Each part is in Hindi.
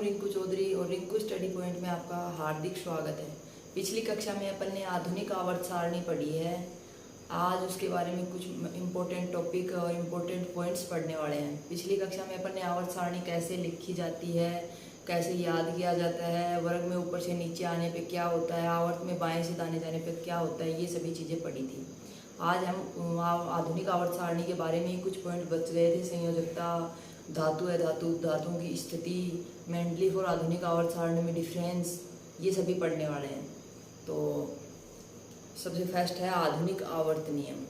रिंकू चौधरी और रिंकू स्टडी पॉइंट में आपका हार्दिक स्वागत है। पिछली कक्षा में अपन ने आधुनिक आवर्त सारणी पढ़ी है। आज उसके बारे में कुछ इम्पोर्टेंट टॉपिक और इम्पोर्टेंट पॉइंट्स पढ़ने वाले हैं। पिछली कक्षा में अपन ने आवर्त सारणी कैसे लिखी जाती है, कैसे याद किया जाता है, वर्ग में ऊपर से नीचे आने पे क्या होता है, आवर्त में बाएं से दाएं जाने पे क्या होता है, ये सभी चीज़ें पढ़ी थी। आज हम आधुनिक आवर्त सारणी के बारे में ही कुछ पॉइंट बच गए थे। संयोजकता, धातु है धातुओं की स्थिति, मेंडली फॉर आधुनिक आवर्त सारणी में डिफरेंस, ये सभी पढ़ने वाले हैं। तो सबसे फर्स्ट है आधुनिक आवर्त नियम।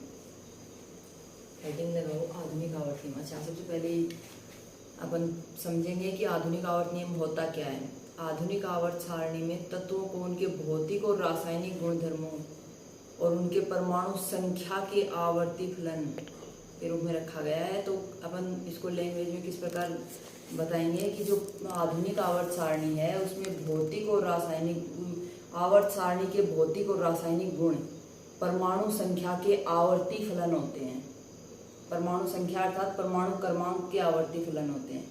हेडिंग लगाओ आधुनिक आवर्त नियम। अच्छा, सबसे पहले अपन समझेंगे कि आधुनिक आवर्त नियम होता क्या है। आधुनिक आवर्त सारणी में तत्वों को उनके भौतिक और रासायनिक गुणधर्मों और उनके परमाणु संख्या के आवर्ती फलन के रूप में रखा गया है। तो अपन इसको लैंग्वेज में किस प्रकार बताएंगे कि जो आधुनिक आवर्त सारणी है उसमें भौतिक और रासायनिक आवर्त सारणी के भौतिक और रासायनिक गुण परमाणु संख्या के आवर्ती फलन होते हैं। परमाणु संख्या अर्थात परमाणु क्रमांक के आवर्ती फलन होते हैं।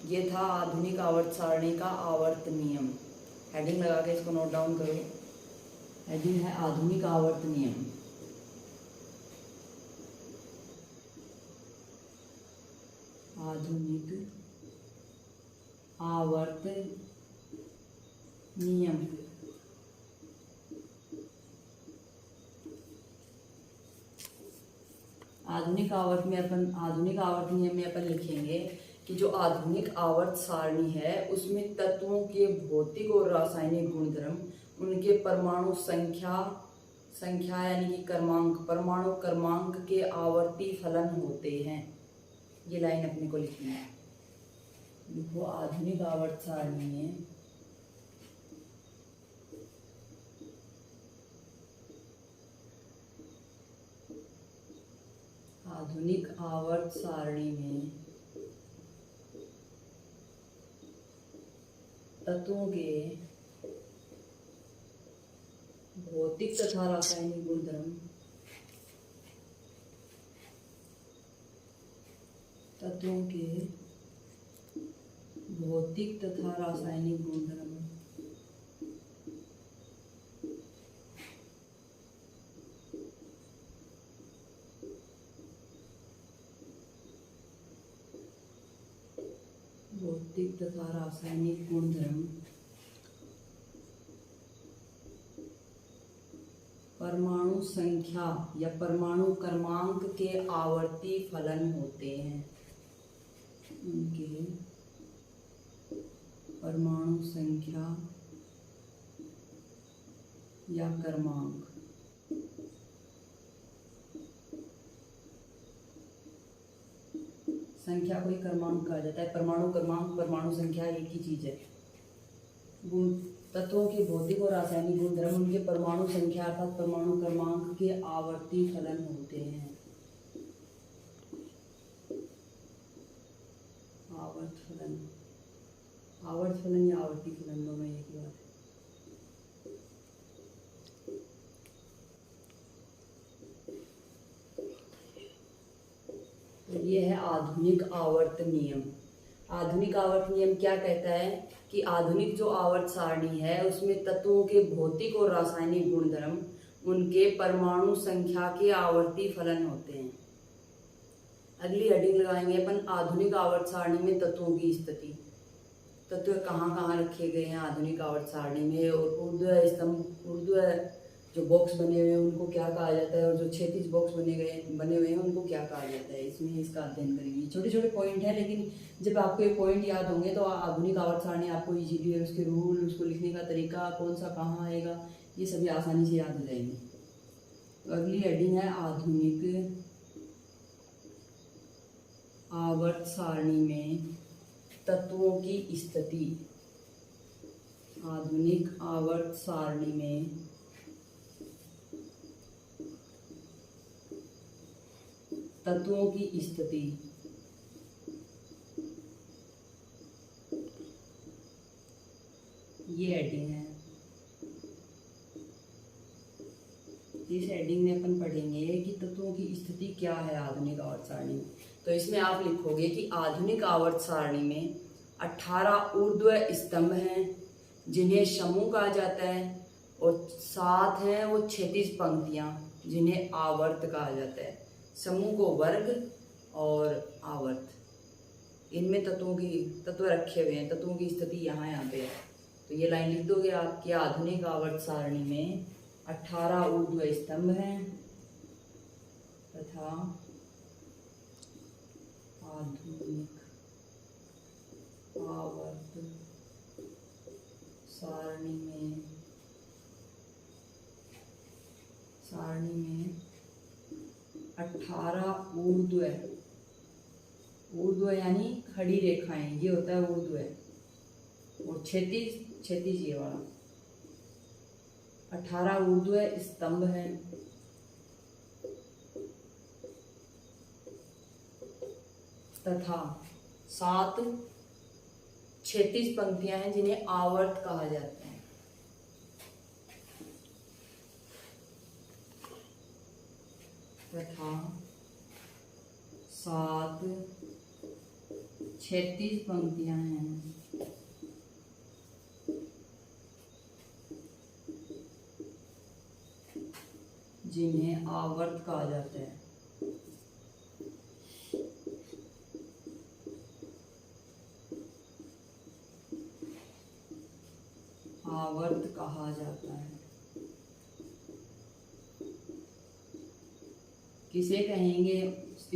ये था आधुनिक आवर्त सारणी का आवर्त नियम। हेडिंग लगा के इसको नोट डाउन करो। हेडिंग है आधुनिक आवर्त नियम। आधुनिक आवर्त नियम। आधुनिक आवर्त नियम में अपन लिखेंगे कि जो आधुनिक आवर्त सारणी है उसमें तत्वों के भौतिक और रासायनिक गुणधर्म, उनके परमाणु संख्या यानी कि परमाणु क्रमांक के आवर्ती फलन होते हैं। ये लाइन अपने को लिखनी है। देखो, आधुनिक आवर्त सारणी में तत्वों के भौतिक तथा रासायनिक गुणधर्म, तत्वों के भौतिक तथा रासायनिक गुणधर्म परमाणु संख्या या परमाणु क्रमांक के आवर्ती फलन होते हैं। उनके परमाणु संख्या या क्रमांक, संख्या को ही क्रमांक कहा जाता है। परमाणु क्रमांक, परमाणु संख्या एक ही चीज है। तत्वों के भौतिक और रासायनिक गुणधर्म उनके परमाणु संख्या अर्थात परमाणु क्रमांक के आवर्ती फलन होते हैं। आवर्त फलन या आवर्ती फलन दोनों एक ही बात है। तो ये है आधुनिक आवर्त नियम। आधुनिक आवर्त नियम क्या कहता है कि आधुनिक जो आवर्त सारणी है उसमें तत्वों के भौतिक और रासायनिक गुणधर्म, उनके परमाणु संख्या के आवर्ती फलन होते हैं। अगली हेडिंग लगाएंगे अपन आधुनिक आवर्त सारणी में तत्वों की स्थिति। तत्व कहाँ कहाँ रखे गए हैं आधुनिक आवर्त सारणी में, और ऊर्ध्व जो बॉक्स बने हुए हैं उनको क्या कहा जाता है, और जो क्षैतिज बॉक्स बने हुए हैं उनको क्या कहा जाता है। इसमें इसका अध्ययन करेंगे। छोटे छोटे पॉइंट है, लेकिन जब आपको ये पॉइंट याद होंगे तो आधुनिक आवर्त सारणी आपको इजीली है, उसके रूल, उसको लिखने का तरीका, कौन सा कहाँ आएगा, ये सभी आसानी से याद हो जाएंगे। तो अगली हेडिंग है आधुनिक आवर्त सारणी में तत्वों की स्थिति। आधुनिक आवर्त सारणी में तत्वों की स्थिति। ये हेडिंग है। इस हेडिंग में अपन पढ़ेंगे कि तत्वों की स्थिति क्या है आधुनिक आवर्त सारणी में। तो इसमें आप लिखोगे कि आधुनिक आवर्त सारणी में 18 ऊर्ध्व स्तंभ हैं जिन्हें समूह कहा जाता है, और 7 हैं वो क्षैतिज पंक्तियां जिन्हें आवर्त कहा जाता है। समूह को वर्ग और आवर्त, इनमें तत्व रखे हुए हैं, तत्वों की स्थिति यहाँ पे है। तो ये लाइन लिख दोगे आप कि आधुनिक आवर्त सारणी में 18 ऊर्ध्व स्तंभ हैं तथा आधुनिक आवर्त सारणी में 18 ऊर्ध्व यानी खड़ी रेखाएं, ये होता है ऊर्ध्व, और क्षैतिज ये वाला 18 ऊर्ध्व स्तंभ हैं तथा 7 क्षैतिज पंक्तियां हैं जिन्हें आवर्त कहा जाता है। तथा 7 क्षैतिज पंक्तियां हैं जिन्हें आवर्त कहा जाता है। आवर्त कहा जाता है। किसे कहेंगे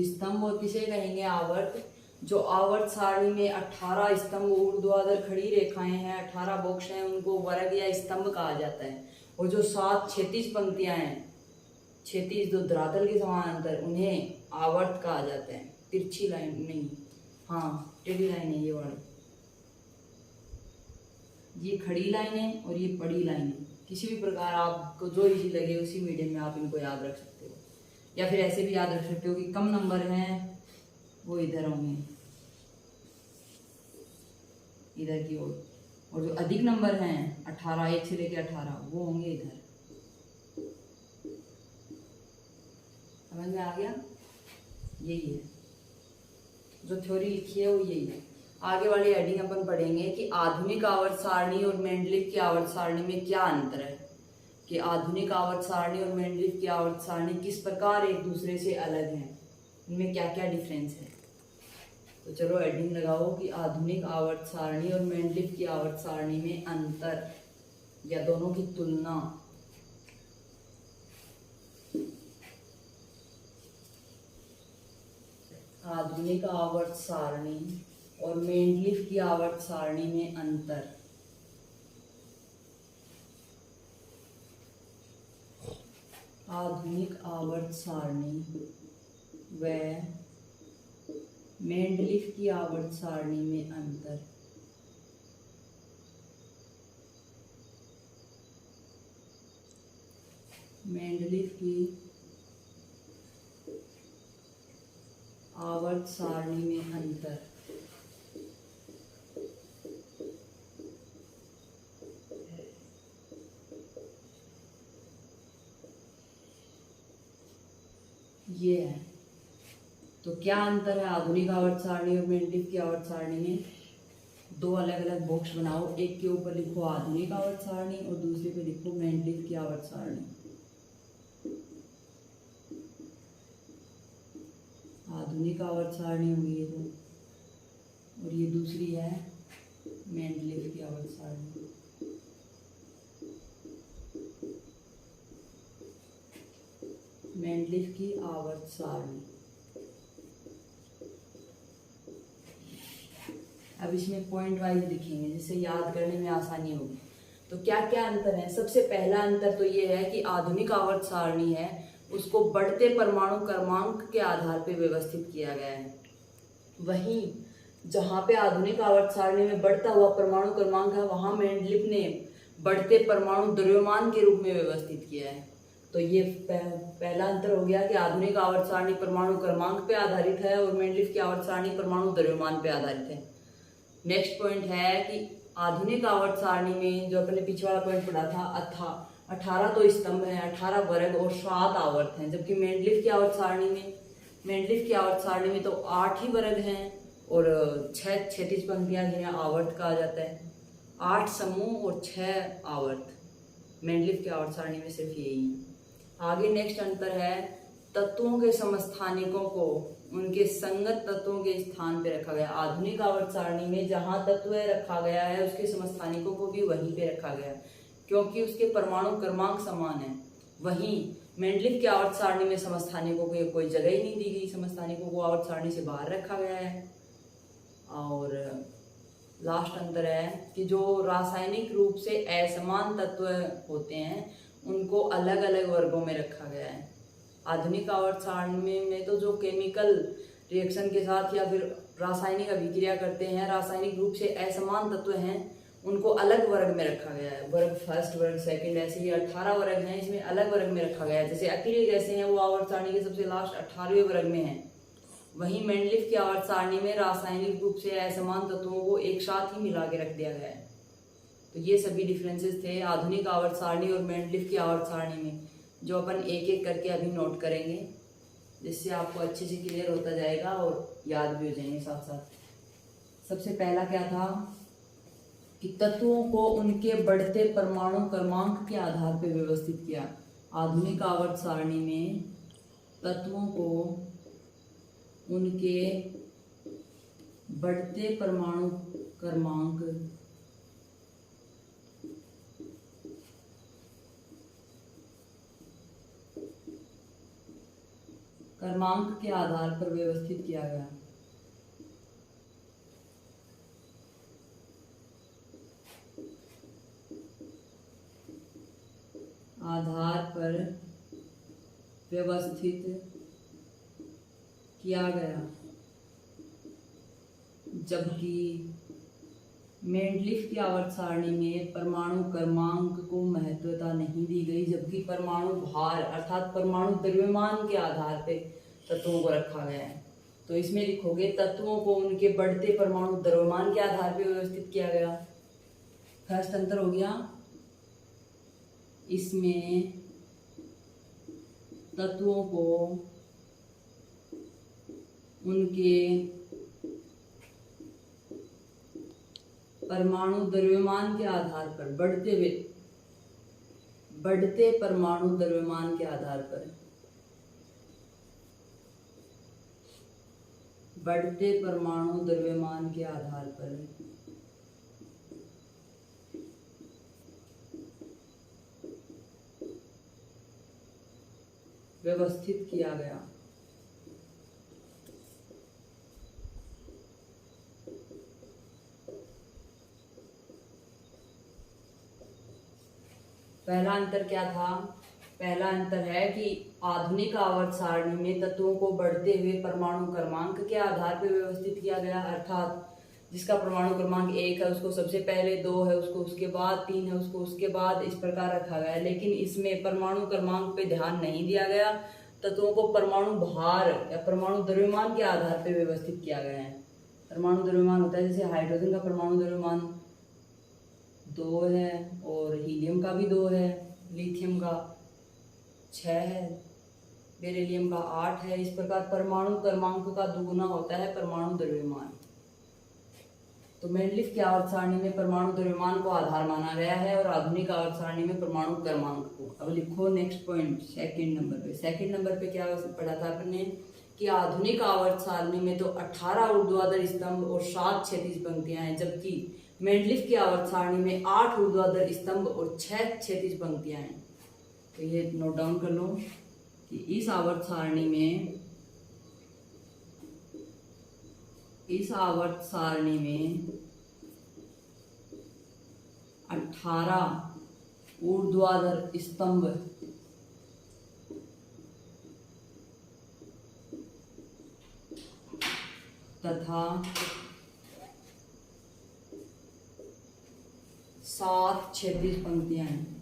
स्तंभ और किसे कहेंगे आवर्त? जो आवर्त सारणी में 18 स्तंभ ऊर्ध्वाधर खड़ी रेखाएं हैं, 18 बॉक्स हैं, उनको वर्ग या स्तंभ कहा जाता है। और जो 7 क्षैतिज पंक्तियां हैं, क्षैतिज जो धरातल के समानांतर, उन्हें आवर्त कहा जाता है। तिरछी लाइन नहीं, हाँ टेढ़ी लाइन है ये वाली, ये खड़ी लाइन है और ये बड़ी लाइन है। किसी भी प्रकार आपको जो इजी लगे उसी मीडियम में आप इनको याद रख सकते हो, या फिर ऐसे भी याद रख सकते हो कि कम नंबर हैं वो इधर होंगे, इधर की ओर, और जो अधिक नंबर हैं 18, 1 से लेकर 18, वो होंगे इधर। समझ में आ गया? यही है जो थ्योरी लिखी है, वो यही है। आगे वाली हेडिंग अपन पढ़ेंगे कि आधुनिक आवर्त सारणी और मेंडलीव की आवर्त सारणी में क्या अंतर है, कि आधुनिक आवर्त सारणी और मेंडलीव की आवर्त सारणी किस प्रकार एक दूसरे से अलग हैं, इनमें क्या क्या डिफरेंस है। तो चलो हेडिंग लगाओ कि आधुनिक आवर्त सारणी और मेंडलीव की आवर्त सारणी में अंतर या दोनों की तुलना। आधुनिक आवर्त सारणी और मेंडलीव की आवर्त सारणी में अंतर। आधुनिक आवर्त सारणी व मेंडलीव की आवर्त सारणी में अंतर। मेंडलीव की आवर्त सारणी में अंतर। ये है। तो क्या अंतर है आधुनिक आवर्त सारणी और मेंडलीव की आवर्त सारणी में? दो अलग अलग बॉक्स बनाओ, एक के ऊपर लिखो आधुनिक आवर्त सारणी और दूसरे पे लिखो मेंडलीव की आवर्त सारणी। आधुनिक आवर्त सारणी होगी ये तो, और ये दूसरी है मेंडलीव की आवर्त सारणी। मेंडलीव की आवर्त सारणी। अब इसमें पॉइंट वाइज लिखेंगे जिससे याद करने में आसानी होगी। तो क्या क्या अंतर है? सबसे पहला अंतर तो ये है कि आधुनिक आवर्त सारणी है उसको बढ़ते परमाणु क्रमांक के आधार पर व्यवस्थित किया गया है। वहीं जहाँ पे आधुनिक आवर्त सारणी में बढ़ता हुआ परमाणु क्रमांक है, वहाँ मेंडलीव ने बढ़ते परमाणु द्रव्यमान के रूप में व्यवस्थित किया है। तो ये पहला अंतर हो गया कि आधुनिक आवर्त सारणी परमाणु क्रमांक पे आधारित है और मेंडलीव की आवर्त सारणी परमाणु द्रव्यमान पे आधारित है। नेक्स्ट पॉइंट है कि आधुनिक आवर्त सारणी में जो अपने पीछे वाला पॉइंट पढ़ा था 18 तो स्तंभ है, 18 वर्ग और 7 आवर्त हैं, जबकि मेंडलीव की आवर्त सारणी में तो 8 ही वर्ग हैं और 6 क्षैतिज पंक्तियां जिन्हें आवर्त कहा जाता है, 8 समूह और 6 आवर्त। मेंडलीफ की आवर्त सारणी में सिर्फ यही। आगे नेक्स्ट अंतर है, तत्वों के समस्थानिकों को उनके संगत तत्वों के स्थान पे रखा गया। आधुनिक आवर्त सारणी में जहां तत्व रखा गया है उसके समस्थानिकों को भी वहीं पे रखा गया, क्योंकि उसके परमाणु क्रमांक समान है। वहीं मेंडलीफ की आवर्त सारणी में समस्थानिकों को कोई जगह ही नहीं दी गई, समस्थानिकों को आवर्त सारणी से बाहर रखा गया है। और लास्ट अंतर है कि जो रासायनिक रूप से असमान तत्व होते हैं उनको अलग अलग वर्गों में रखा गया है। आधुनिक आवर्त सारणी में तो जो केमिकल रिएक्शन के साथ या फिर रासायनिक अभिक्रिया करते हैं, रासायनिक रूप से असमान तत्व हैं, उनको अलग वर्ग में रखा गया है। वर्ग फर्स्ट, वर्ग सेकंड, ऐसे ही 18 वर्ग हैं, इसमें अलग वर्ग में रखा गया है। जैसे अक्रिय गैसें हैं वो आवर्त सारणी के सबसे लास्ट 18वें वर्ग में है। वहीं मेंडलीफ की आवर्त सारणी में रासायनिक रूप से असमान तत्वों को एक साथ ही मिला के रख दिया गया है। तो ये सभी डिफरेंसेस थे आधुनिक आवर्त सारणी और मेंडलीफ की आवर्त सारणी में, जो अपन एक एक करके अभी नोट करेंगे, जिससे आपको अच्छे से क्लियर होता जाएगा और याद भी हो जाएंगे साथ साथ। सबसे पहला क्या था कि तत्वों को उनके बढ़ते परमाणु क्रमांक के आधार पर व्यवस्थित किया। आधुनिक आवर्त सारणी में तत्वों को उनके बढ़ते परमाणु क्रमांक के आधार पर व्यवस्थित किया गया। आधार पर व्यवस्थित किया गया, जबकि मेंडलीफ की आवर्त सारणी में परमाणु क्रमांक को महत्वता नहीं दी गई, जबकि परमाणु भार अर्थात परमाणु द्रव्यमान के आधार पर तत्वों को रखा गया है। तो इसमें लिखोगे तत्वों को उनके बढ़ते परमाणु द्रव्यमान के आधार पर व्यवस्थित किया गया। फर्स्ट अंतर हो गया, इसमें तत्वों को उनके परमाणु द्रव्यमान के आधार पर बढ़ते परमाणु द्रव्यमान के आधार पर व्यवस्थित किया गया। पहला अंतर क्या था? पहला अंतर है कि आधुनिक आवर्त सारणी में तत्वों को बढ़ते हुए परमाणु क्रमांक के आधार पर व्यवस्थित किया गया, अर्थात जिसका परमाणु क्रमांक 1 है उसको सबसे पहले, 2 है उसको उसके बाद, 3 है उसको उसके बाद, इस प्रकार रखा गया है। लेकिन इसमें परमाणु क्रमांक पे ध्यान नहीं दिया गया, तत्वों को परमाणु भार या परमाणु द्रव्यमान के आधार पर व्यवस्थित किया गया है। परमाणु द्रव्यमान होता है, जैसे हाइड्रोजन का परमाणु द्रव्यमान 2 है और हीलियम का भी 2 है, लिथियम का 6 है, बेरिलियम का 8 है। इस प्रकार परमाणु क्रमांक का दुगुना होता है परमाणु द्रव्यमान। तो मेंडलीफ की आवर्त सारणी में परमाणु द्रव्यमान को आधार माना गया है और आधुनिक आवर्त सारणी में परमाणु क्रमांक को। अब लिखो नेक्स्ट पॉइंट सेकंड नंबर पे। सेकंड नंबर पे क्या पढ़ा था आपने कि आधुनिक आवर्त सारणी में तो 18 ऊर्ध्वाधर स्तंभ और 7 क्षैतिज पंक्तियां हैं, जबकि मेंडलीफ की आवर्त सारणी में 8 ऊर्ध्वाधर स्तंभ और 6 क्षैतिज पंक्तियां हैं। तो ये नोट डाउन कर लो कि इस आवर्त सारणी में 18 ऊर्ध्वाधर स्तंभ तथा 7 क्षैतिज पंक्तियां हैं।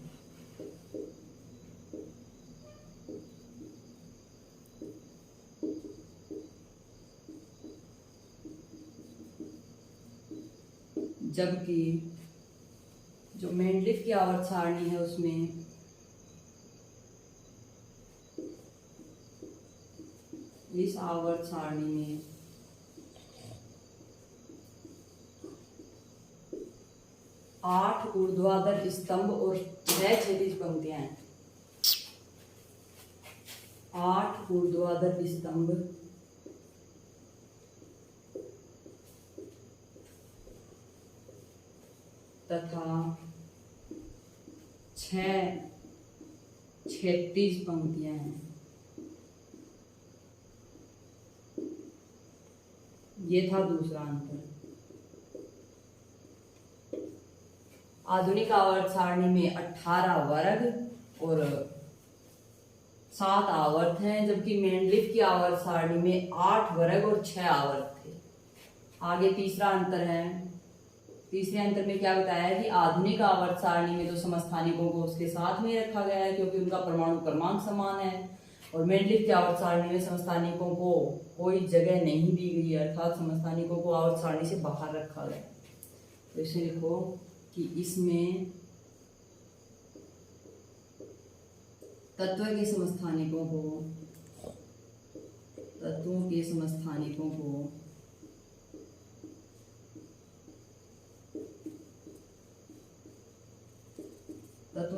जबकि जो मेंडलीफ की आवर्त सारणी है उसमें इस आवर्त सारणी में 8 ऊर्ध्वाधर स्तंभ और 6 क्षैतिज पंक्तियां हैं। 8 ऊर्ध्वाधर स्तंभ तथा 6 क्षैतिज पंक्तियां हैं। ये था दूसरा अंतर। आधुनिक आवर्त सारणी में 18 वर्ग और 7 आवर्त हैं, जबकि मेंडलिफ की आवर्त सारणी में 8 वर्ग और 6 आवर्त थे। आगे तीसरा अंतर है। तीसरे अंतर में क्या बताया है कि आधुनिक आवर्त सारणी में तो समस्थानिकों को उसके साथ में रखा गया है क्योंकि उनका परमाणु क्रमांक समान है, और मेंडलिफ की आवर्त सारणी में समस्थानिकों को कोई जगह नहीं दी गई है, अर्थात समस्थानिकों को आवर्त सारणी से बाहर रखा गया। तो इसे लिखो कि इसमें तत्वों के समस्थानिकों को तत्वों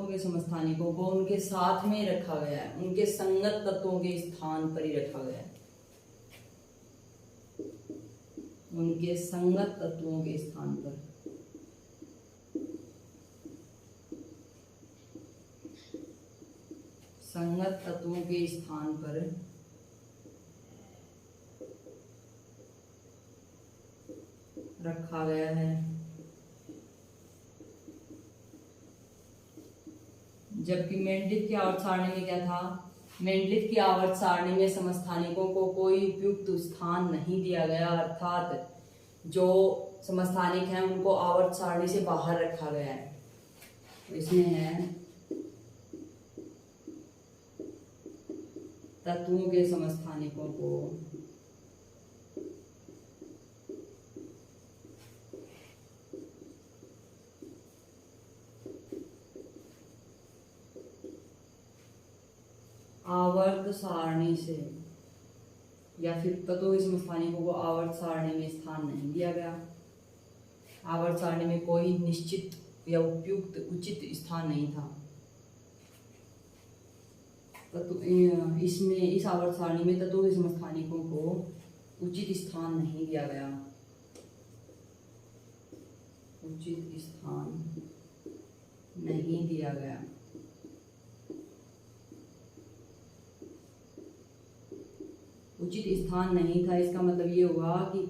के समस्थानिकों को उनके साथ में रखा गया है, उनके संगत तत्वों के स्थान पर ही रखा गया है। उनके संगत तत्वों के स्थान पर। संगत तत्वों के स्थान पर रखा गया है, जबकि मेंडलिफ की आवर्त सारणी में क्या था? मेंडलिफ की आवर्त सारणी में समस्थानिकों को कोई उपयुक्त स्थान नहीं दिया गया, अर्थात जो समस्थानिक हैं उनको आवर्त सारणी से बाहर रखा गया है। इसमें है तत्वों के समस्थानिकों को आवर्त सारणी से या फिर तत्वों के समस्थानिकों को आवर्त सारणी में स्थान नहीं दिया गया। आवर्त सारणी में कोई निश्चित या उपयुक्त उचित स्थान नहीं था। इसमें इस आवर्त सारणी में तत्वों के समस्थानिकों को उचित स्थान नहीं दिया गया। उचित स्थान नहीं दिया गया। उचित स्थान नहीं था, इसका मतलब ये हुआ कि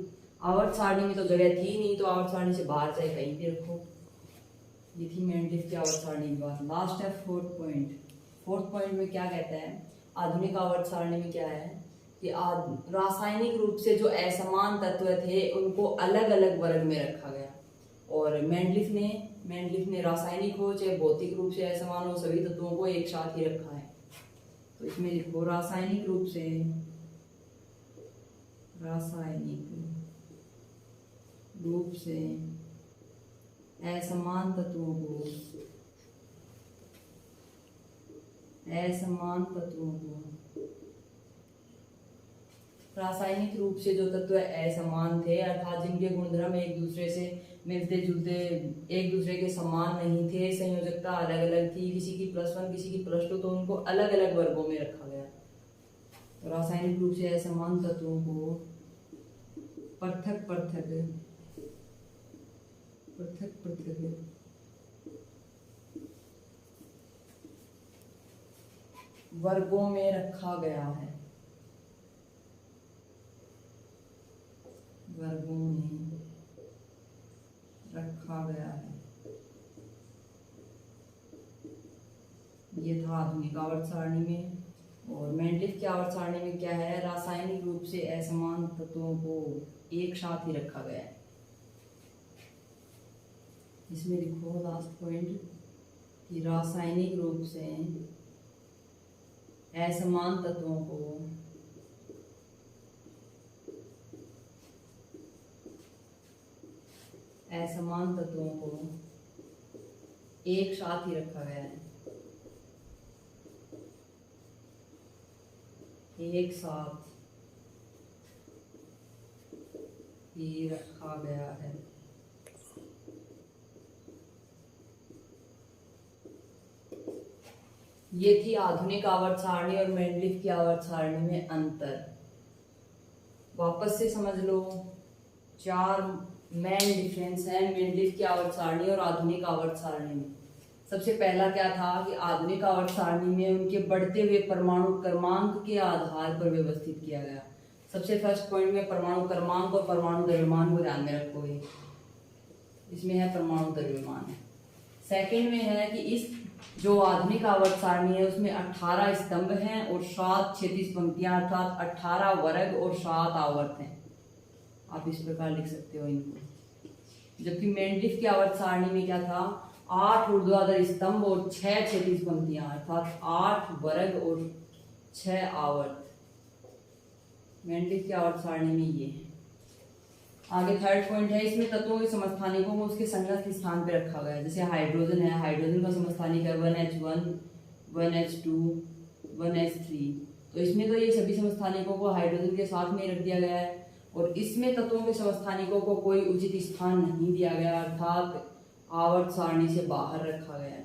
आवर्त सारणी में तो जगह थी नहीं, तो आवर्त सारणी से बाहर चाहे कहीं भी रखो। ये थी मेंडलिफ की आवर्त सारणी की बात। लास्ट है फोर्थ पॉइंट। फोर्थ पॉइंट में क्या कहता है? आधुनिक आवर्त सारणी में क्या है कि रासायनिक रूप से जो असमान तत्व थे उनको अलग अलग वर्ग में रखा गया, और मेंडलिफ ने रासायनिक हो चाहे भौतिक रूप से असमान हो, सभी तत्वों को एक साथ ही रखा है। तो इसमें लिखो रासायनिक रूप से असमान तत्वों को रासायनिक रूप से जो तत्व असमान थे, अर्थात जिनके गुणधर्म एक दूसरे से मिलते जुलते एक दूसरे के समान नहीं थे, संयोजकता अलग अलग थी, किसी की +1 किसी की +2, तो उनको अलग अलग वर्गों में रखा गया। तो रासायनिक रूप से असमान तत्वों को पृथक वर्गों में रखा गया है। वर्गों में रखा गया है। ये था आधुनिक आवर्त सारणी में। और मेंडलिफ की आवर्त सारणी में क्या है? रासायनिक रूप से असमान तत्वों को एक साथ ही रखा गया है। इसमें लिखो लास्ट पॉइंट कि रासायनिक रूप से असमान तत्वों को एक साथ ही रखा गया है। एक साथ ही रखा गया है। ये थी आधुनिक आवर्त सारणी और मेंडलीफ की आवर्त सारणी में अंतर। वापस से समझ लो, 4 मेन डिफरेंस है मेंडलीफ की आवर्त सारणी और आधुनिक आवर्त सारणी में। सबसे पहला क्या था कि आधुनिक आवर्त सारणी में उनके बढ़ते हुए परमाणु क्रमांक के आधार पर व्यवस्थित किया गया। सबसे फर्स्ट पॉइंट में परमाणु क्रमांक और परमाणु द्रव्यमान को ध्यान में रखोगे, इसमें है परमाणु द्रव्यमान। सेकंड में है कि इस जो आधुनिक आवर्त सारणी है उसमें 18 स्तंभ हैं और 7 क्षैतिज पंक्तियां, अर्थात 18 वर्ग और 7 आवर्त हैं। आप इस प्रकार लिख सकते हो इनको। जबकि मेंडलीफ की आवर्त सारणी में क्या था, 8 ऊर्ध्वाधर स्तंभ और 6 क्षैतिज पंक्तियां, अर्थात 8 वर्ग और 6 आवर्त। मेंडलीफ की आवर्त सारणी में ये है। आगे थर्ड पॉइंट है, इसमें तत्वों के समस्थानिकों को उसके संगत स्थान पे रखा गया है। जैसे हाइड्रोजन है, हाइड्रोजन का समस्थानिक है 1H1, 1H2, 1H3। तो इसमें तो ये सभी समस्थानिकों को हाइड्रोजन के साथ में रख दिया गया है। और इसमें तत्वों के समस्थानिकों को कोई उचित स्थान नहीं दिया गया, अर्थात आवर्त सारणी से बाहर रखा गया है,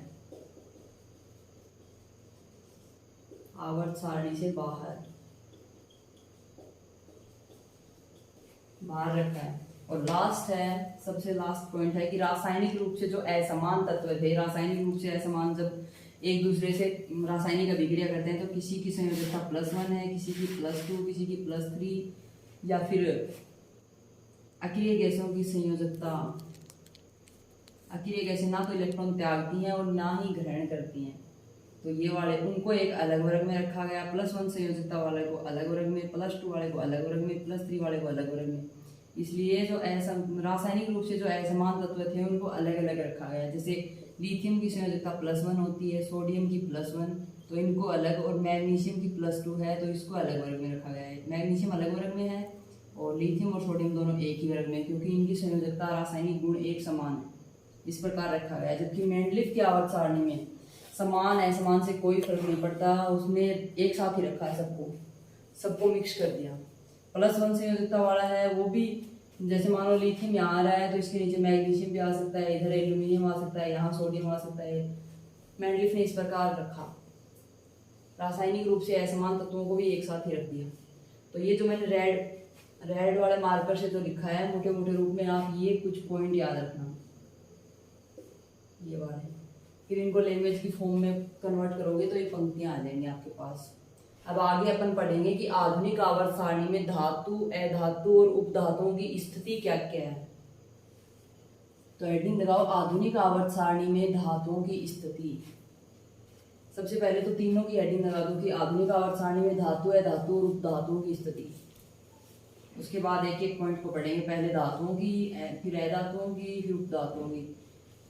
आवर्त सारणी से बाहर रखा है। और लास्ट है, सबसे लास्ट पॉइंट है कि रासायनिक रूप से जो असमान तत्व थे, रासायनिक रूप से असमान जब एक दूसरे से रासायनिक अभिक्रिया करते हैं तो किसी की संयोजकता +1 है, किसी की +2, किसी की +3, या फिर अक्रिय गैसों की संयोजकता, अक्रिय गैसें ना तो इलेक्ट्रॉन त्यागती हैं और ना ही ग्रहण करती हैं, तो ये वाले उनको एक अलग वर्ग में रखा गया। +1 संयोजकता वाले को अलग वर्ग में, +2 वाले को अलग वर्ग में, +3 वाले को अलग वर्ग में। इसलिए जो रासायनिक रूप से जो असमान तत्व थे उनको अलग अलग रखा गया। जैसे लिथियम की संयोजकता +1 होती है, सोडियम की +1, तो इनको अलग, और मैग्नीशियम की +2 है तो इसको अलग वर्ग में रखा गया है। मैग्नीशियम अलग वर्ग में है और लिथियम और सोडियम दोनों एक ही वर्ग में, क्योंकि इनकी संयोजकता रासायनिक गुण एक समान है, इस प्रकार रखा गया है। जबकि मेंडलीफ की आवर्त सारणी में समान असमान से कोई फर्क नहीं पड़ता, उसने एक साथ ही रखा है, सबको मिक्स कर दिया। +1 संयोजकता वाला है वो भी, जैसे मान लो लिथियम यहाँ आ रहा है तो इसके नीचे मैग्नीशियम भी आ सकता है, इधर एल्यूमिनियम आ सकता है, यहाँ सोडियम आ सकता है। मेंडलीफ ने इस प्रकार रखा, रासायनिक रूप से असमान तत्वों को भी एक साथ ही रख दिया। तो ये जो मैंने रेड वाले मार्कर से जो लिखा है मोटे मोटे रूप में, आप ये कुछ पॉइंट याद रखना, ये वाले, फिर इनको लैंग्वेज की फॉर्म में कन्वर्ट करोगे तो ये पंक्तियां आ जाएंगी आपके पास। अब आगे अपन पढ़ेंगे कि आधुनिक आवर्त सारणी में धातु, अधातु और उपधातुओं की स्थिति क्या क्या है। तो हेडिंग लगाओ, आधुनिक आवर्त सारणी में धातुओं की स्थिति। सबसे पहले तो तीनों की हेडिंग लगा दो कि आधुनिक आवर्त सारणी में धातु, अधातु और उपधातुओं की स्थिति। उसके बाद एक एक पॉइंट को पढ़ेंगे, पहले धातुओं की, फिर अधातुओं की, फिर उपधातुओं की,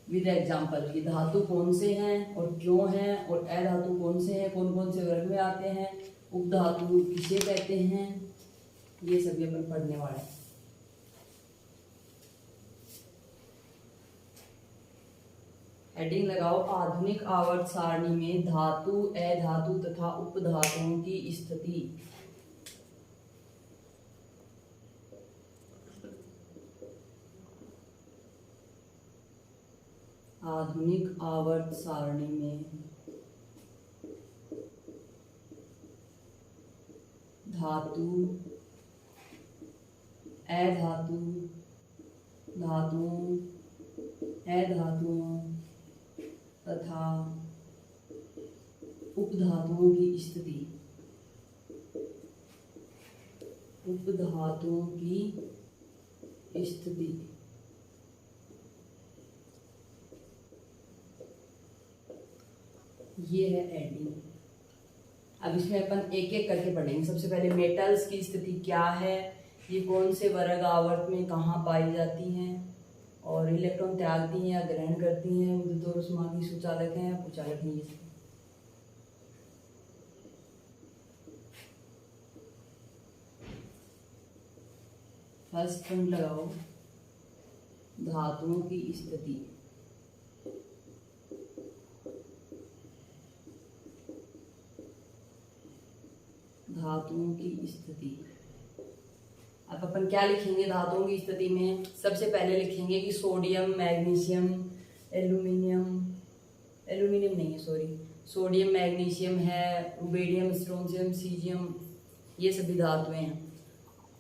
विद एग्जाम्पल कि धातु कौन से हैं और क्यों हैं, और अधातु कौन से हैं, कौन कौन से वर्ग में आते हैं, उपधातु किसे कहते हैं, ये सभी अपन पढ़ने वाले हैं। हेडिंग लगाओ, आधुनिक आवर्त सारणी में धातु, अधातु तथा उपधातुओं की स्थिति। आधुनिक आवर्त सारणी में धातु, अधातु, धातुओं, अधातुओं तथा उपधातुओं की स्थिति। उपधातुओं की स्थिति। ये है एडिंग। अब इसमें अपन एक एक करके पढ़ेंगे। सबसे पहले मेटल्स की स्थिति क्या है, ये कौन से वर्ग आवर्त में कहाँ पाई जाती हैं, और इलेक्ट्रॉन त्यागती हैं या ग्रहण करती हैं, विद्युतोष्मांगी सुचालक हैं या कुचालक हैं। ये फर्स्ट पॉइंट लगाओ, धातुओं की स्थिति। धातुओं की स्थिति। अब अपन क्या लिखेंगे धातुओं की स्थिति में? सबसे पहले लिखेंगे कि सोडियम, मैग्नीशियम, एल्यूमिनियम नहीं है, सॉरी, सोडियम मैग्नीशियम है, रुबेडियम स्ट्रोंशियम सीजियम, ये सभी धातुएं हैं।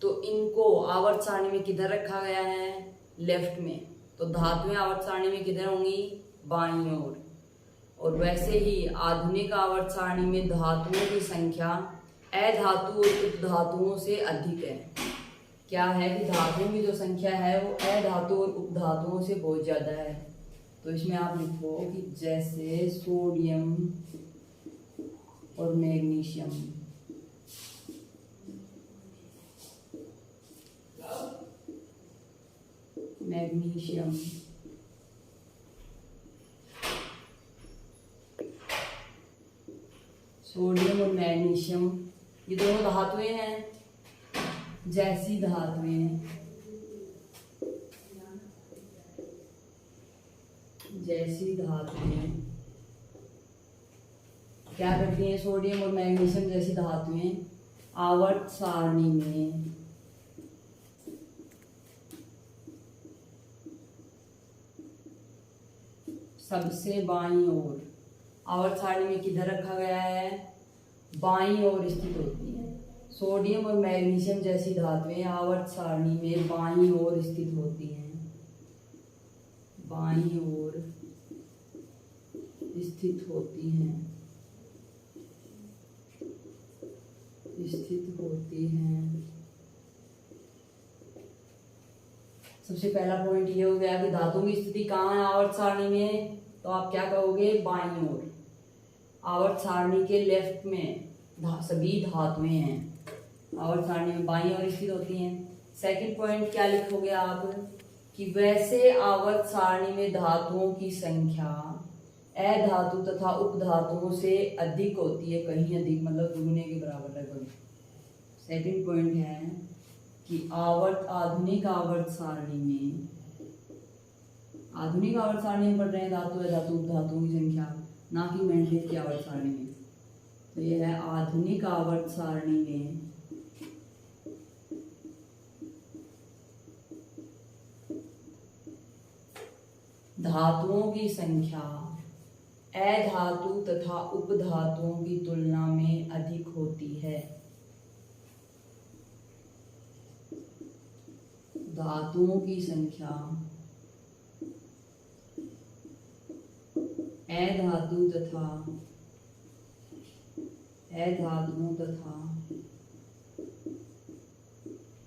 तो इनको आवर्त सारणी में किधर रखा गया है? लेफ्ट में। तो धातुएं आवर्त सारणी में किधर होंगी? बाईं ओर। और वैसे ही आधुनिक आवर्त सारणी में धातुओं की संख्या अधातु और उपधातुओं से अधिक है। क्या है कि धातुओं की जो संख्या है वो अधातु और उपधातुओं से बहुत ज्यादा है। तो इसमें आप लिखो कि जैसे सोडियम और मैग्नीशियम, सोडियम और मैग्नीशियम ये दोनों धातुएं हैं, जैसी धातुएं, क्या करती हैं? सोडियम और मैग्नीशियम जैसी धातुएं आवर्त सारणी में सबसे बाईं ओर, आवर्त सारणी में किधर रखा गया है? बाईं ओर स्थित होती है। सोडियम और मैग्नीशियम जैसी धातुएं आवर्त सारणी में बाईं ओर स्थित होती हैं, बाईं ओर स्थित होती हैं, सबसे पहला पॉइंट ये हो गया कि धातुओं की स्थिति कहाँ है आवर्त सारणी में? तो आप क्या कहोगे? बाईं ओर। आवर्त सारणी के लेफ्ट में सभी धातुएं हैं, आवर्त सारणी में बाईं ओर स्थित होती हैं। सेकंड पॉइंट क्या लिखोगे आप? कि वैसे आवर्त सारणी में धातुओं की संख्या अधातु तथा उपधातुओं से अधिक होती है, कहीं अधिक, मतलब दुगने के बराबर लगभग। सेकंड पॉइंट है कि आधुनिक आवर्त सारणी में पढ़ रहे हैं धातु अधातु उपधातुओं की संख्या, ना कि मेंडलीव की आवर्त सारणी में। तो यह है आधुनिक आवर्त सारणी में धातुओं की संख्या अधातु तथा उपधातुओं की तुलना में अधिक होती है। धातुओं की संख्या अधातुओं तथा उपधातुओं की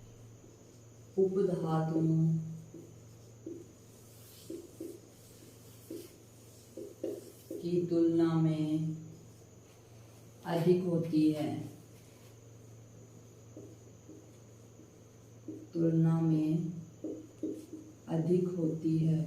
तुलना में अधिक होती है,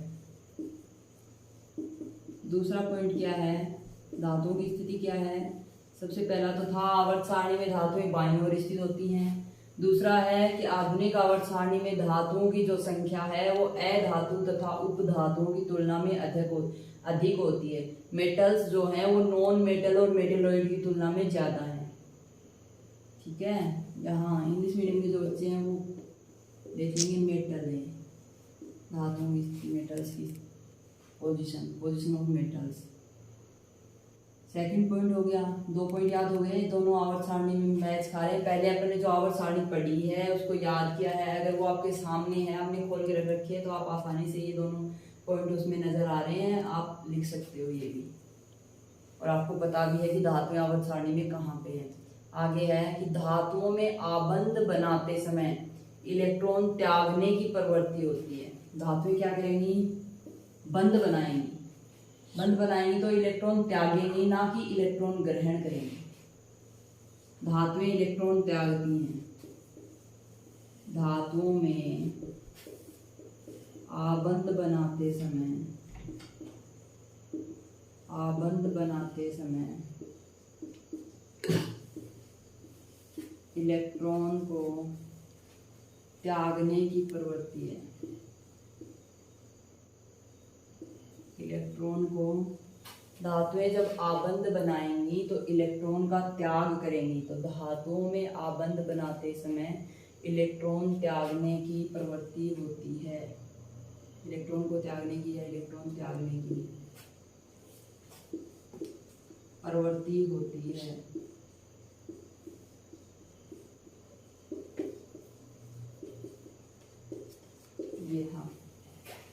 दूसरा पॉइंट क्या है? धातुओं की स्थिति क्या है? सबसे पहला तो था आवर्त सारणी में धातुएं बाईं ओर स्थित होती हैं। दूसरा है कि आधुनिक आवर्त सारणी में धातुओं की जो संख्या है वो अधातु तथा उपधातुओं की तुलना में अधिक होती है। मेटल्स जो हैं वो नॉन मेटल और मेटेलॉइड की तुलना में ज्यादा है। ठीक है, यहाँ इंग्लिश मीडियम के जो बच्चे हैं वो देखेंगे मेटल है, धातुओं की मेटल्स की position of metals. Second point हो गया, 2 पॉइंट याद हो गए, दोनों आवर्त सारणी में मैच खा रहे हैं। पहले अपने जो आवर्त सारणी पढ़ी है उसको याद किया है, अगर वो आपके सामने है, आपने खोल के रख रखी है, तो आप आसानी से ये दोनों पॉइंट उसमें नजर आ रहे हैं, आप लिख सकते हो ये भी। और आपको पता भी है कि धातुएं आवर्त सारणी में कहाँ पे है। आगे है कि धातुओं में आबंध बनाते समय इलेक्ट्रॉन त्यागने की प्रवृत्ति होती है। धातुएं क्या करेंगी? बंध बनाएंगी तो इलेक्ट्रॉन त्यागेंगी, ना कि इलेक्ट्रॉन ग्रहण करेंगी। धातुएं इलेक्ट्रॉन त्यागती हैं। धातुओं में आबंध बनाते समय इलेक्ट्रॉन को त्यागने की प्रवृत्ति है। धातुएं जब आबंध बनाएंगी तो इलेक्ट्रॉन का त्याग करेंगी। तो धातुओं में आबंध बनाते समय इलेक्ट्रॉन त्यागने की प्रवृत्ति होती है। इलेक्ट्रॉन को त्यागने की या इलेक्ट्रॉन त्यागने की। और प्रवृत्ति होती है। ये था।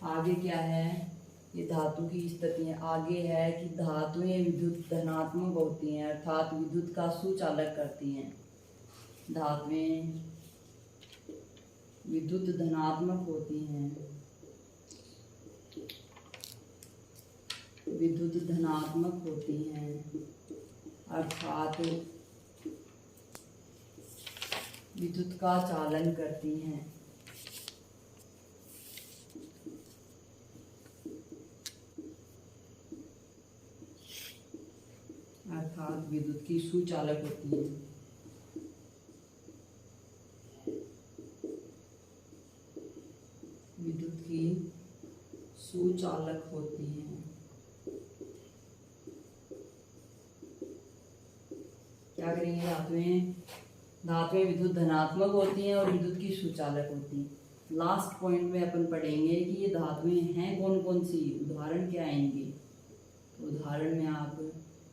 आगे क्या है, ये धातु की स्थितियां। आगे है कि धातुएं विद्युत धनात्मक होती हैं, अर्थात विद्युत का सुचालक करती हैं। धातुएं विद्युत धनात्मक होती हैं, विद्युत धनात्मक होती हैं, अर्थात विद्युत का चालन करती हैं। अर्थात विद्युत की सुचालक होती है। विद्युत की सुचालक होती हैं। क्या करेंगे, धातुएं धातुएं विद्युत धनात्मक होती हैं और विद्युत की सुचालक होती हैं। लास्ट पॉइंट में अपन पढ़ेंगे कि ये धातुएं हैं कौन कौन सी, उदाहरण क्या आएंगे। तो उदाहरण में आप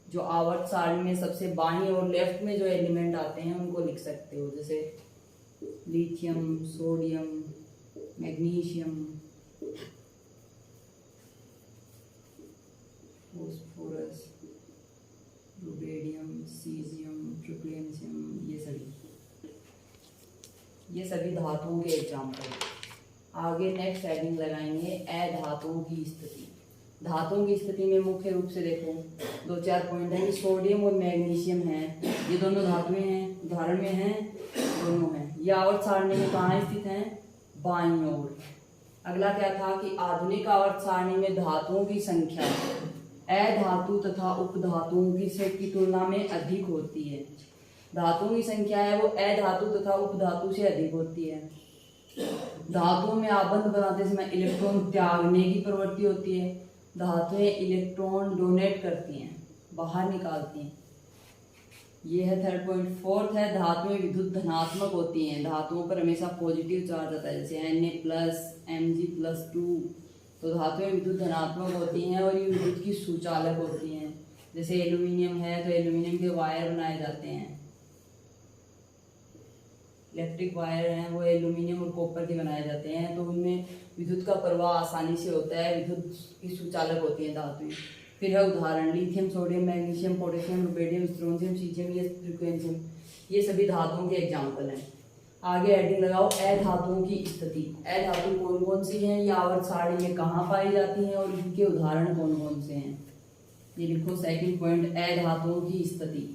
जो आवर्त सारणी में सबसे बाईं और लेफ्ट में जो एलिमेंट आते हैं उनको लिख सकते हो, जैसे lithium, sodium, magnesium, phosphorus, rubidium, caesium, ट्रिप्लेंशियम, ये सभी धातुओं के एग्जाम्पल। आगे नेक्स्ट हेडिंग लगाएंगे अधातुओं की स्थिति। धातुओं की स्थिति में मुख्य रूप से देखो 2-4 पॉइंट है कि सोडियम और मैग्नीशियम है, ये दोनों धातुएं हैं, उदाहरण में हैं, दोनों हैं। ये आवर्त सारणी में कहाँ स्थित हैं, बाईं ओर। अगला क्या था कि आधुनिक आवर्त सारणी में धातुओं की संख्या अधातु तथा उपधातुओं की तुलना में अधिक होती है। धातुओं की संख्या है वो अधातु तथा उपधातु से अधिक होती है। धातुओं में आबंध बनाते समय इलेक्ट्रॉन त्यागने की प्रवृत्ति होती है। धातुएं इलेक्ट्रॉन डोनेट करती हैं, बाहर निकालती हैं। ये है थर्ड पॉइंट। फोर्थ है धातुएं विद्युत धनात्मक होती हैं। धातुओं पर हमेशा पॉजिटिव चार्ज आता है, जैसे Na+, Mg+2। तो धातुएं विद्युत धनात्मक होती हैं और ये विद्युत की सुचालक होती हैं। जैसे एल्यूमिनियम है तो एल्यूमिनियम के वायर बनाए जाते हैं, इलेक्ट्रिक वायर हैं वो एल्यूमिनियम और कॉपर के बनाए जाते हैं, तो उनमें विद्युत का प्रवाह आसानी से होता है, विद्युत की सुचालक होती हैं धातुएं। फिर है उदाहरण lithium, sodium, magnesium, potassium, rubidium, strontium, caesium, ये फ्रीक्वेंशियम, ये सभी धातुओं के एग्जाम्पल हैं। आगे हेडिंग लगाओ अधातुओं की स्थिति। अधातु कौन कौन सी हैं, ये आवर्त सारणी में कहाँ पाई जाती हैं और इनके उदाहरण कौन कौन से हैं, ये लिखो। सेकंड पॉइंट अधातुओं की स्थिति।